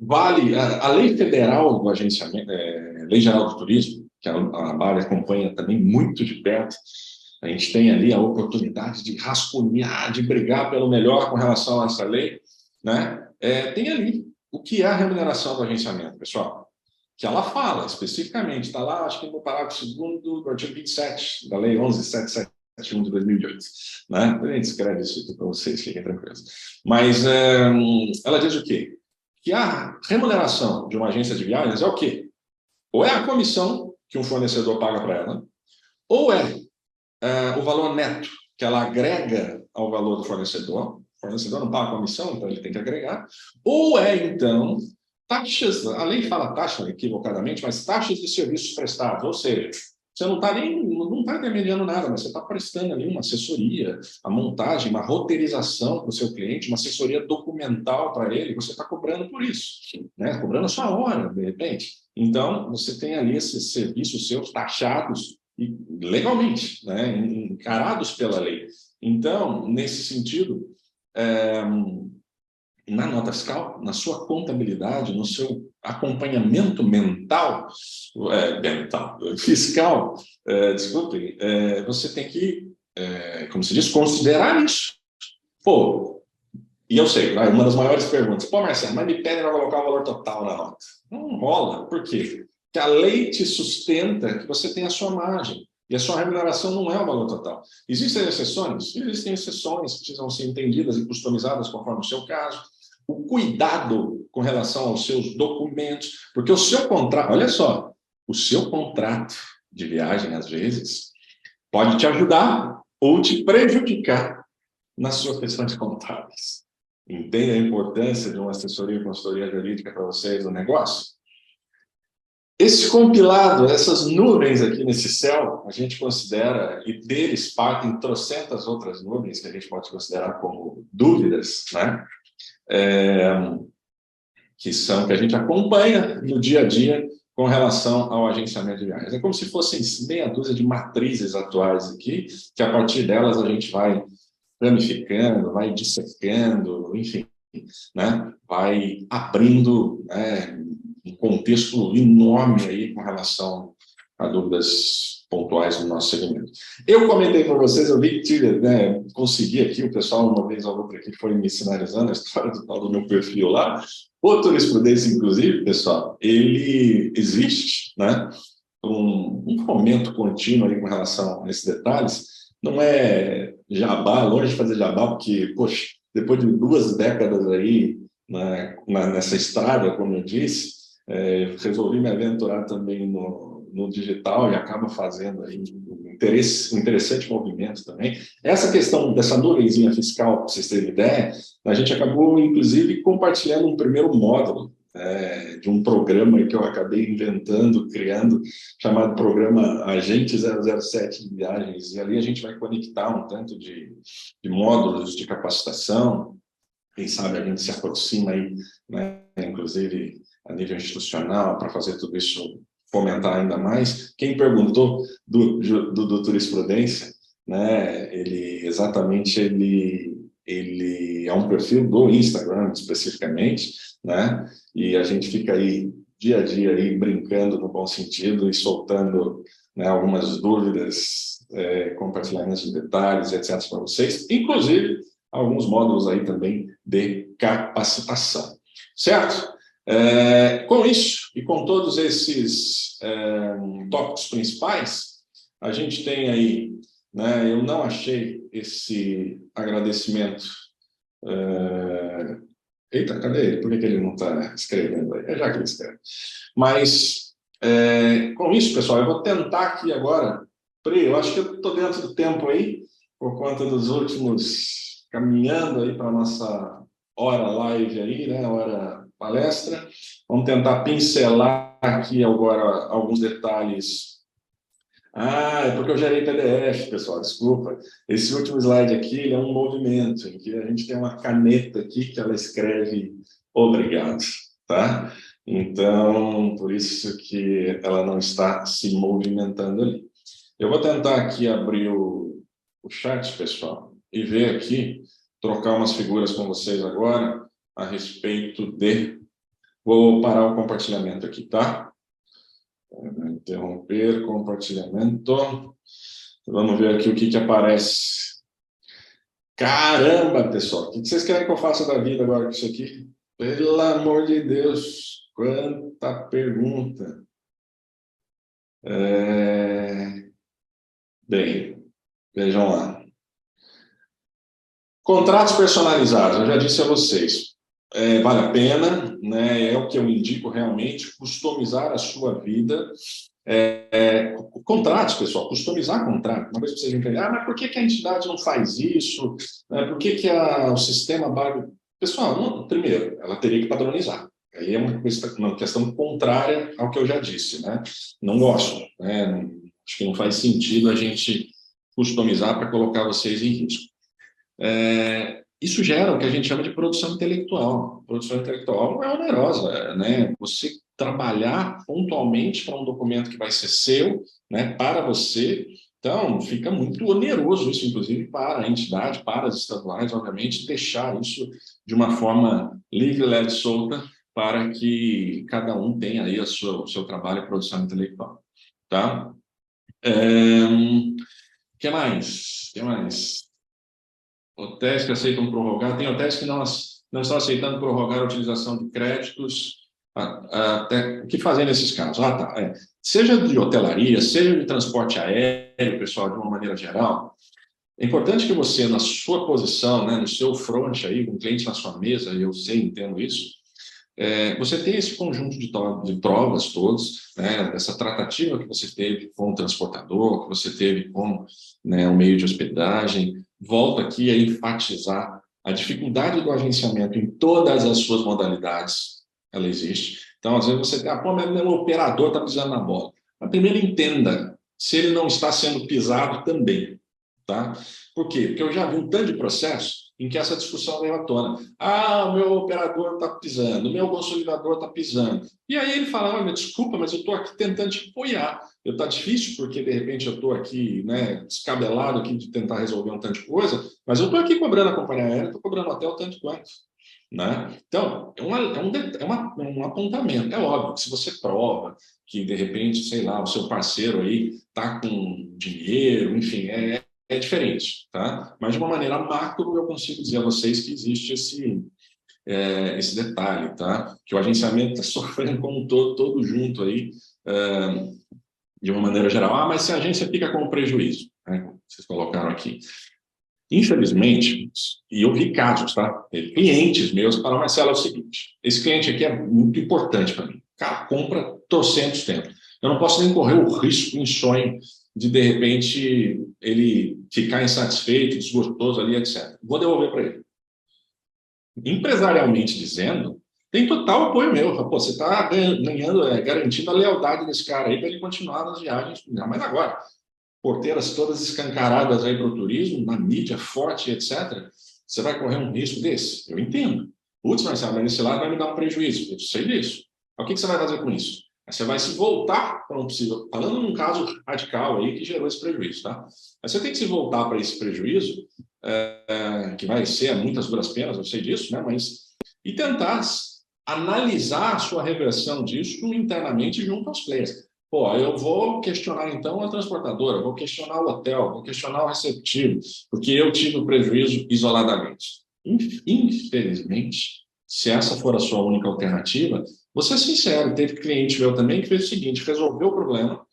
C: Vale a lei federal do agenciamento, Lei Geral do Turismo, que a BAV acompanha também muito de perto. A gente tem ali a oportunidade de rascunhar, de brigar pelo melhor com relação a essa lei, né? Tem ali o que é a remuneração do agenciamento, pessoal. que ela fala especificamente, está lá, acho que no parágrafo 2º do artigo 27 da Lei 11.771 de 2008. Né? A gente escreve isso aqui para vocês, fiquem tranquilos. Mas ela diz o quê? Que a remuneração de uma agência de viagens é o quê? Ou é a comissão que um fornecedor paga para ela, ou é o valor neto que ela agrega ao valor do fornecedor. O fornecedor não paga a comissão, então ele tem que agregar. Ou é, então, taxas, a lei fala taxa equivocadamente, mas taxas de serviços prestados, ou seja, você não está intermediando nada, mas você está prestando ali uma assessoria, a montagem, uma roteirização para o seu cliente, uma assessoria documental para ele, você está cobrando por isso, né? Cobrando a sua hora, de repente. Então, você tem ali esses serviços seus taxados e legalmente, né? Encarados pela lei. Então, nesse sentido, na nota fiscal, na sua contabilidade, no seu acompanhamento fiscal, desculpem, você tem que, como se diz, considerar isso. Pô, e eu sei, uma das maiores perguntas, pô, Marcelo, mas me pedem para colocar o valor total na nota. Não rola, por quê? Porque a lei te sustenta que você tem a sua margem. E a sua remuneração não é o valor total. Existem exceções? Existem exceções que precisam ser entendidas e customizadas conforme o seu caso. O cuidado com relação aos seus documentos, porque o seu contrato, olha só, o seu contrato de viagem, às vezes, pode te ajudar ou te prejudicar nas suas questões contábeis. Entende a importância de uma assessoria e consultoria jurídica para vocês no negócio? Esse compilado, essas nuvens aqui nesse céu, a gente considera, e deles partem trocentas outras nuvens que a gente pode considerar como dúvidas, né? Que a gente acompanha no dia a dia com relação ao agenciamento de viagens. É como se fossem meia dúzia de matrizes atuais aqui, que a partir delas a gente vai ramificando, vai dissecando, enfim, né? Vai abrindo, né, um contexto enorme aí com relação a dúvidas pontuais no nosso segmento. Eu comentei com vocês, eu vi que consegui aqui, o pessoal uma vez ou outra aqui foi me sinalizando a história do tal do meu perfil lá. O Turisprudência, inclusive, pessoal, ele existe, né? Um fomento contínuo aí com relação a esses detalhes. Não é jabá, longe de fazer jabá, porque, poxa, depois de 2 décadas aí nessa estrada, como eu disse, resolvi me aventurar também no digital e acaba fazendo aí um interessante movimento também. Essa questão dessa nuvenzinha fiscal, para vocês terem ideia, a gente acabou, inclusive, compartilhando um primeiro módulo de um programa que eu acabei inventando, criando, chamado Programa Agente 007 de Viagens, e ali a gente vai conectar um tanto de módulos de capacitação, quem sabe a gente se aproxima aí, né, inclusive a nível institucional, para fazer tudo isso fomentar ainda mais. Quem perguntou do Turisprudência, né, ele é um perfil do Instagram, especificamente, né, e a gente fica aí, dia a dia, aí, brincando no bom sentido e soltando, né, algumas dúvidas, compartilhamentos de detalhes, etc., para vocês, inclusive alguns módulos aí também de capacitação, certo? Com isso, e com todos esses tópicos principais, a gente tem aí, né, eu não achei esse agradecimento. Eita, cadê ele? Por que ele não está escrevendo aí? Já que ele escreve. Mas, com isso, pessoal, eu vou tentar aqui agora, eu acho que eu estou dentro do tempo aí, por conta dos últimos, caminhando aí para a nossa hora live aí, né, hora palestra. Vamos tentar pincelar aqui agora alguns detalhes. É porque eu gerei PDF, pessoal, desculpa. Esse último slide aqui, ele é um movimento, em que a gente tem uma caneta aqui que ela escreve obrigado, tá? Então, por isso que ela não está se movimentando ali. Eu vou tentar aqui abrir o chat, pessoal, e ver aqui, trocar umas figuras com vocês agora a respeito de... Vou parar o compartilhamento aqui, tá? Interromper compartilhamento. Vamos ver aqui o que aparece. Caramba, pessoal, o que vocês querem que eu faça da vida agora com isso aqui? Pelo amor de Deus, quanta pergunta. Bem, vejam lá. Contratos personalizados, eu já disse a vocês, vale a pena, né? É o que eu indico realmente, customizar a sua vida. Contratos, pessoal, customizar contrato. Uma vez que vocês entenderem, mas por que a entidade não faz isso? Por que o sistema BARB... Pessoal, primeiro, ela teria que padronizar. Aí é uma questão contrária ao que eu já disse, né? Não gosto, né? Acho que não faz sentido a gente customizar para colocar vocês em risco. Isso gera o que a gente chama de produção intelectual. Produção intelectual é onerosa, né? Você trabalhar pontualmente para um documento que vai ser seu, né, para você, então fica muito oneroso isso, inclusive para a entidade, para as estaduais, obviamente, deixar isso de uma forma livre, leve e solta, para que cada um tenha aí o seu trabalho de produção intelectual, tá? Que mais? Que mais? Hotéis que aceitam prorrogar, tem hotéis que não estão aceitando prorrogar a utilização de créditos. Até, o que fazer nesses casos? Seja de hotelaria, seja de transporte aéreo, pessoal, de uma maneira geral, é importante que você, na sua posição, né, no seu front, aí, com o cliente na sua mesa, eu sei, entendo isso, você tem esse conjunto de provas todos, né, essa tratativa que você teve com o transportador, que você teve com, né, o meio de hospedagem. Volto aqui a enfatizar a dificuldade do agenciamento em todas as suas modalidades, ela existe. Então, às vezes você tem, mas meu operador está pisando na bola. Mas primeiro entenda se ele não está sendo pisado também, tá? Por quê? Porque eu já vi um tanto de processo em que essa discussão veio à tona. O meu operador está pisando, o meu consolidador está pisando. E aí ele fala, olha, desculpa, mas eu estou aqui tentando te apoiar. Está difícil porque, de repente, eu estou aqui, né, descabelado aqui de tentar resolver um tanto de coisa, mas eu estou aqui cobrando a companhia aérea, estou cobrando hotel tanto quanto. Né? Então, um apontamento. É óbvio que se você prova que, de repente, sei lá, o seu parceiro aí está com dinheiro, enfim, é diferente, tá? Mas de uma maneira macro eu consigo dizer a vocês que existe esse detalhe, tá? Que o agenciamento está sofrendo como um todo junto aí, de uma maneira geral. Mas se a agência fica com prejuízo, né? Vocês colocaram aqui. Infelizmente, e eu vi casos, tá? Teve clientes meus que falaram, Marcelo, é o seguinte, esse cliente aqui é muito importante para mim. O cara compra trocentos tempos. Eu não posso nem correr o risco, em sonho, de repente, ele ficar insatisfeito, desgostoso ali, etc. Vou devolver para ele. Empresarialmente dizendo, tem total apoio meu. Pô, você está ganhando, garantindo a lealdade desse cara aí para ele continuar nas viagens, mas agora, porteiras todas escancaradas aí para o turismo, na mídia forte, etc., você vai correr um risco desse? Eu entendo. Putz, mas esse lado vai me dar um prejuízo. Eu sei disso. O que você vai fazer com isso? Você vai se voltar para um possível... Falando num caso radical aí que gerou esse prejuízo, tá? Mas você tem que se voltar para esse prejuízo, que vai ser a muitas duras penas, eu sei disso, né? Mas... E tentar analisar a sua reversão disso internamente junto aos players. Pô, eu vou questionar, então, a transportadora, vou questionar o hotel, vou questionar o receptivo, porque eu tive o prejuízo isoladamente. Infelizmente, se essa for a sua única alternativa, vou ser sincero, teve cliente meu também que fez o seguinte, resolveu o problema,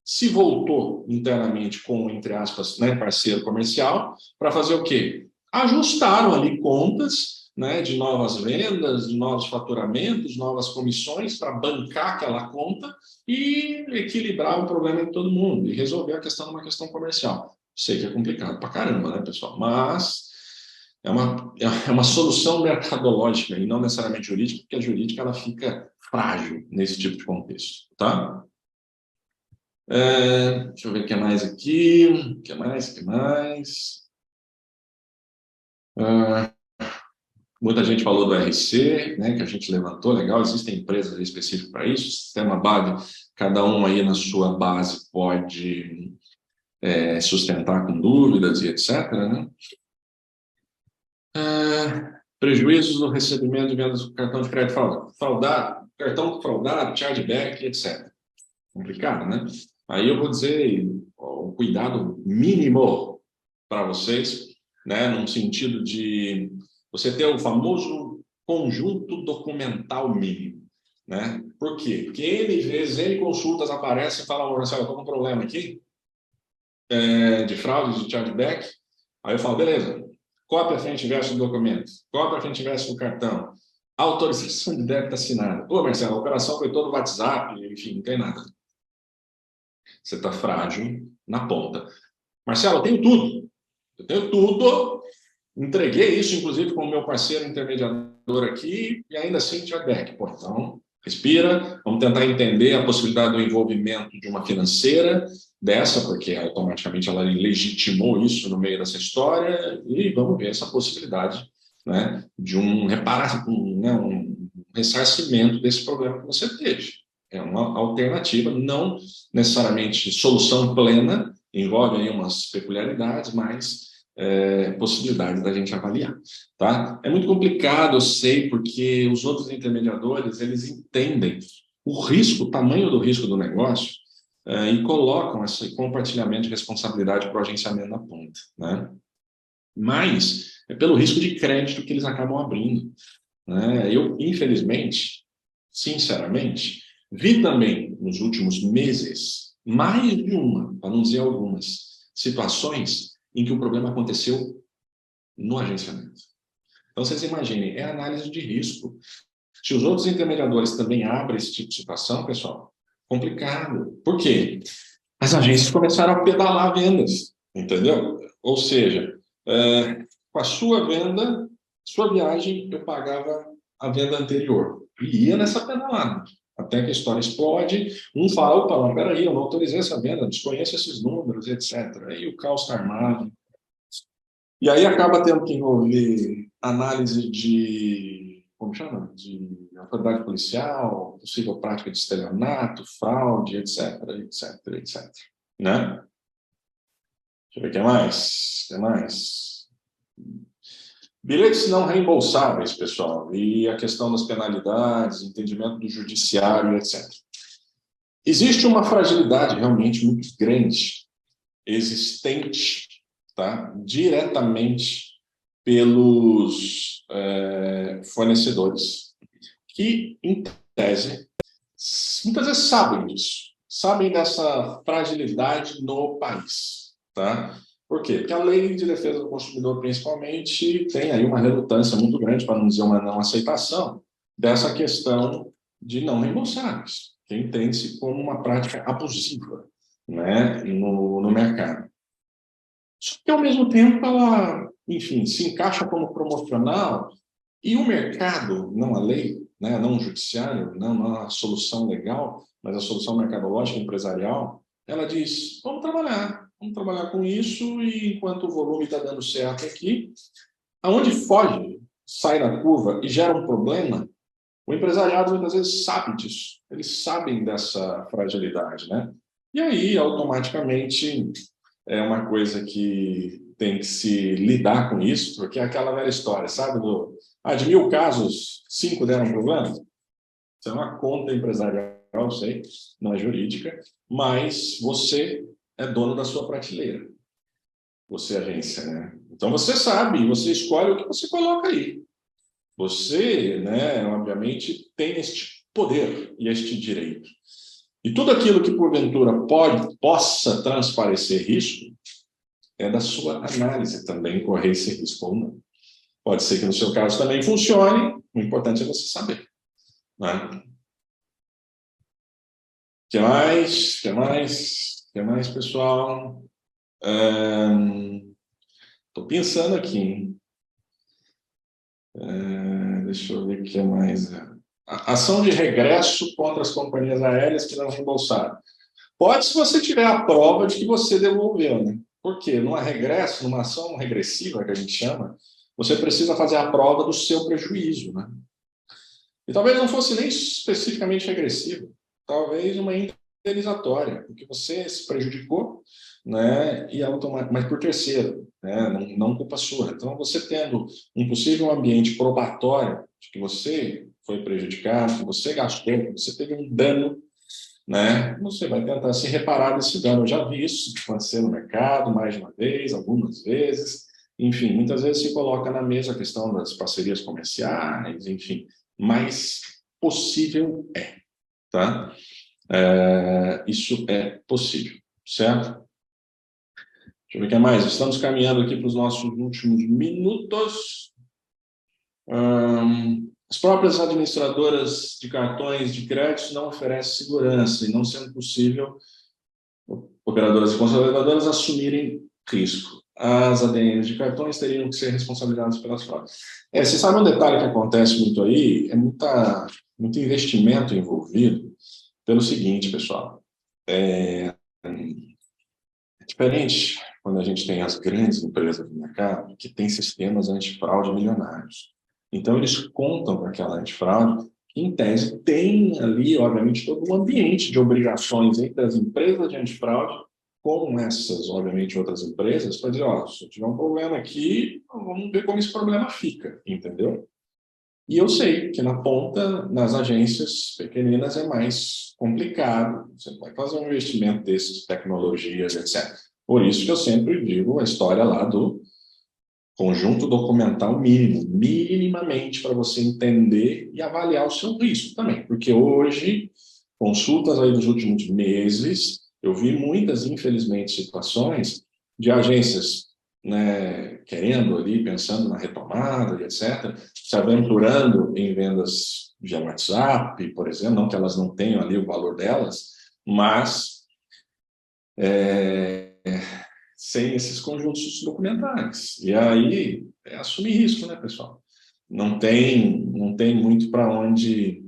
C: se voltou internamente com, entre aspas, né, parceiro comercial, para fazer o quê? Ajustaram ali contas, né, de novas vendas, de novos faturamentos, novas comissões para bancar aquela conta e equilibrar o problema de todo mundo e resolver a questão numa questão comercial. Sei que é complicado pra caramba, né, pessoal? Mas é uma solução mercadológica e não necessariamente jurídica, porque a jurídica ela fica frágil nesse tipo de contexto, tá? Deixa eu ver o que mais aqui. O que mais? Muita gente falou do RC, né, que a gente levantou, legal, existem empresas específicas para isso, sistema BAV, cada um aí na sua base pode sustentar com dúvidas e etc. Né? Prejuízos no recebimento de vendas do cartão de crédito fraudado, cartão fraudado, chargeback, etc. Complicado, né? Aí eu vou dizer o cuidado mínimo para vocês, né, num sentido de você ter o famoso conjunto documental mínimo. né? Por quê? Porque N vezes, N consultas aparecem e falam, Marcelo, eu estou com um problema aqui de fraude, de chargeback. Aí eu falo, beleza, cópia frente e verso do documento, cópia frente e verso do cartão, autorização de débito assinada. Pô, Marcelo, a operação foi toda no WhatsApp, enfim, não tem nada. Você está frágil na ponta. Marcelo, eu tenho tudo. Eu tenho tudo. Entreguei isso, inclusive, com o meu parceiro intermediador aqui, e ainda assim chargeback. Pô, então, respira, vamos tentar entender a possibilidade do envolvimento de uma financeira dessa, porque automaticamente ela legitimou isso no meio dessa história, e vamos ver essa possibilidade, né, de um ressarcimento desse problema que você teve. É uma alternativa, não necessariamente solução plena, envolve aí umas peculiaridades, mas possibilidades da gente avaliar, tá? É muito complicado, eu sei, porque os outros intermediadores, eles entendem o risco, o tamanho do risco do negócio, e colocam esse compartilhamento de responsabilidade para o agenciamento na ponta, né? Mas é pelo risco de crédito que eles acabam abrindo, né? Eu, infelizmente, sinceramente, vi também nos últimos meses mais de uma, para não dizer algumas, situações em que o problema aconteceu no agenciamento. Então, vocês imaginem, é análise de risco. Se os outros intermediadores também abrem esse tipo de situação, pessoal, complicado. Por quê? As agências começaram a pedalar vendas, entendeu? Ou seja, com a sua venda, sua viagem, eu pagava a venda anterior. E ia nessa pedalada. Até que a história explode, um fala, opa, mas peraí, eu não autorizei essa venda, desconheço esses números, etc. Aí o caos está armado. E aí acaba tendo que envolver análise de, como chama? De autoridade policial, possível prática de estelionato, fraude, etc, etc, etc. Né? Deixa eu ver o que mais. O que mais? Bilhetes não reembolsáveis, pessoal, e a questão das penalidades, entendimento do judiciário, etc. Existe uma fragilidade realmente muito grande, existente, tá? Diretamente pelos fornecedores, que, em tese, muitas vezes sabem disso, sabem dessa fragilidade no país, tá? Por quê? Porque a lei de defesa do consumidor, principalmente, tem aí uma relutância muito grande, para não dizer uma não aceitação, dessa questão de não reembolsáveis, que entende-se como uma prática abusiva, né, no mercado. Só que, ao mesmo tempo, ela, enfim, se encaixa como promocional e o mercado, não a lei, né, não o judiciário, não a solução legal, mas a solução mercadológica empresarial, ela diz, vamos trabalhar com isso e enquanto o volume está dando certo aqui, aonde foge, sai da curva e gera um problema, o empresariado muitas vezes sabe disso, eles sabem dessa fragilidade, né? E aí, automaticamente, é uma coisa que tem que se lidar com isso, porque é aquela velha história, sabe? De 1000 casos, 5 deram problema. Isso é uma conta empresarial, sei, não é jurídica, mas você é dono da sua prateleira. Você é agência, né? Então você sabe, você escolhe o que você coloca aí. Você, né, obviamente, tem este poder e este direito. E tudo aquilo que, porventura, possa transparecer risco, é da sua análise também correr esse risco ou não. Pode ser que no seu caso também funcione, o importante é você saber. Né? Que mais, pessoal? Estou pensando aqui, hein? Deixa eu ver o que mais. Ação de regresso contra as companhias aéreas que não reembolsaram. Pode, se você tiver a prova de que você devolveu, né? Por quê? Numa regresso, numa ação regressiva, que a gente chama, você precisa fazer a prova do seu prejuízo, né? E talvez não fosse nem especificamente regressivo, talvez uma indenizatória, porque você se prejudicou, né? E mas por terceiro, né? Não culpa sua. Então, você tendo um possível ambiente probatório de que você foi prejudicado, que você gastou, que você teve um dano, né? Você vai tentar se reparar desse dano. Eu já vi isso acontecer no mercado mais de uma vez, algumas vezes. Enfim, muitas vezes se coloca na mesa a questão das parcerias comerciais, enfim. Mas possível tá? Isso é possível, certo? Deixa eu ver o que mais. Estamos caminhando aqui para os nossos últimos minutos. As próprias administradoras de cartões de crédito não oferecem segurança, e não sendo possível operadoras e consolidadoras assumirem risco. As ADMs de cartões teriam que ser responsabilizadas pelas fraudes. Você sabe um detalhe que acontece muito aí? É muito investimento envolvido pelo seguinte, pessoal. É diferente quando a gente tem as grandes empresas do mercado que têm sistemas antifraude milionários. Então, eles contam com aquela antifraude que, em tese, tem ali, obviamente, todo um ambiente de obrigações entre as empresas de antifraude com essas, obviamente, outras empresas, para dizer, se eu tiver um problema aqui, vamos ver como esse problema fica, entendeu? E eu sei que na ponta, nas agências pequeninas, é mais complicado. Você vai fazer um investimento desses, tecnologias, etc. Por isso que eu sempre digo a história lá do conjunto documental mínimo, minimamente, para você entender e avaliar o seu risco também. Porque hoje, consultas aí dos últimos meses, eu vi muitas, infelizmente, situações de agências, né, querendo ali, pensando na retomada e etc., se aventurando em vendas via WhatsApp, por exemplo, não que elas não tenham ali o valor delas, mas sem esses conjuntos documentais. E aí é assumir risco, né, pessoal? Não tem muito para onde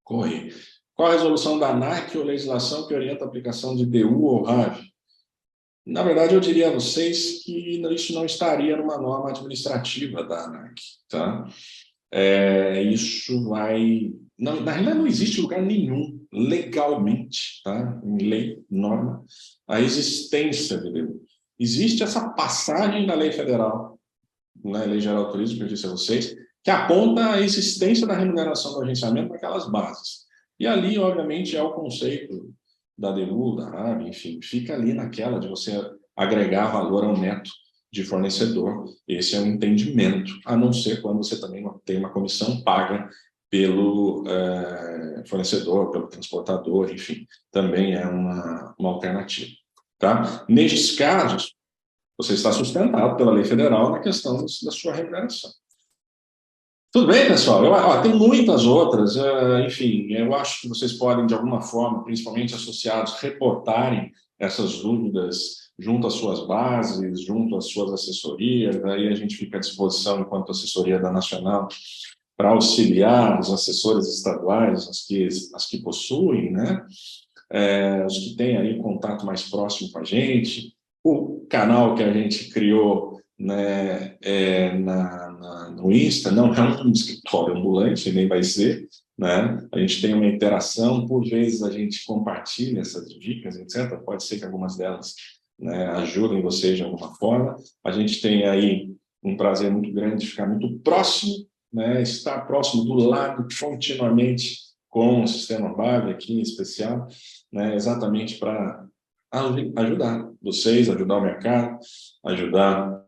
C: correr. Qual a resolução da ANAC ou legislação que orienta a aplicação de DU ou RAV? Na verdade, eu diria a vocês que isso não estaria numa norma administrativa da ANAC, tá? Isso vai... na realidade, não existe lugar nenhum, legalmente, tá? Em lei, norma, a existência de DU. Existe essa passagem da lei federal, na Lei Geral do Turismo, que eu disse a vocês, que aponta a existência da remuneração do agenciamento para aquelas bases. E ali, obviamente, é o conceito da DU, da RAB, enfim, fica ali naquela de você agregar valor ao neto de fornecedor. Esse é o entendimento, a não ser quando você também tem uma comissão paga pelo fornecedor, pelo transportador, enfim, também é uma alternativa. Tá? Nestes casos, você está sustentado pela lei federal na questão da sua remuneração. Tudo bem, pessoal? Tem muitas outras, enfim, eu acho que vocês podem, de alguma forma, principalmente associados, reportarem essas dúvidas junto às suas bases, junto às suas assessorias, aí a gente fica à disposição, enquanto assessoria da Nacional, para auxiliar os assessores estaduais, as que possuem, né? Os que têm aí contato mais próximo com a gente, o canal que a gente criou, né, no Insta, não é um escritório ambulante, nem vai ser, né? A gente tem uma interação, por vezes a gente compartilha essas dicas, etc. Pode ser que algumas delas, né, ajudem vocês de alguma forma. A gente tem aí um prazer muito grande de ficar muito próximo, né, estar próximo do lado continuamente com o sistema BAV aqui em especial, né, exatamente para ajudar vocês, ajudar o mercado, ajudar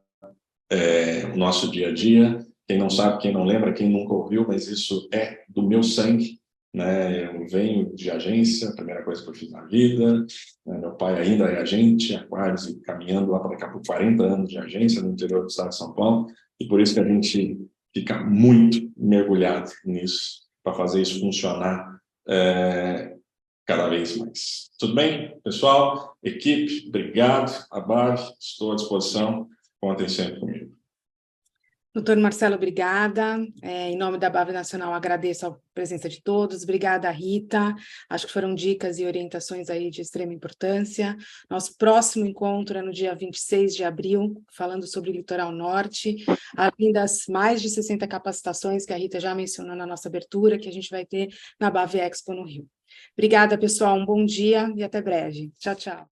C: o nosso dia a dia. Quem não sabe, quem não lembra, quem nunca ouviu, mas isso é do meu sangue, né? Eu venho de agência, a primeira coisa que eu fiz na vida, né? Meu pai ainda é agente, há quase caminhando lá para daqui a pouco 40 anos de agência no interior do estado de São Paulo, e por isso que a gente fica muito mergulhado nisso, para fazer isso funcionar cada vez mais. Tudo bem, pessoal? Equipe, obrigado. Abad, estou à disposição. Contem sempre comigo.
A: Doutor Marcelo, obrigada. Em nome da BAV Nacional, agradeço a presença de todos. Obrigada, Rita. Acho que foram dicas e orientações aí de extrema importância. Nosso próximo encontro é no dia 26 de abril, falando sobre o Litoral Norte, além das mais de 60 capacitações que a Rita já mencionou na nossa abertura, que a gente vai ter na BAV Expo no Rio. Obrigada, pessoal. Um bom dia e até breve. Tchau, tchau.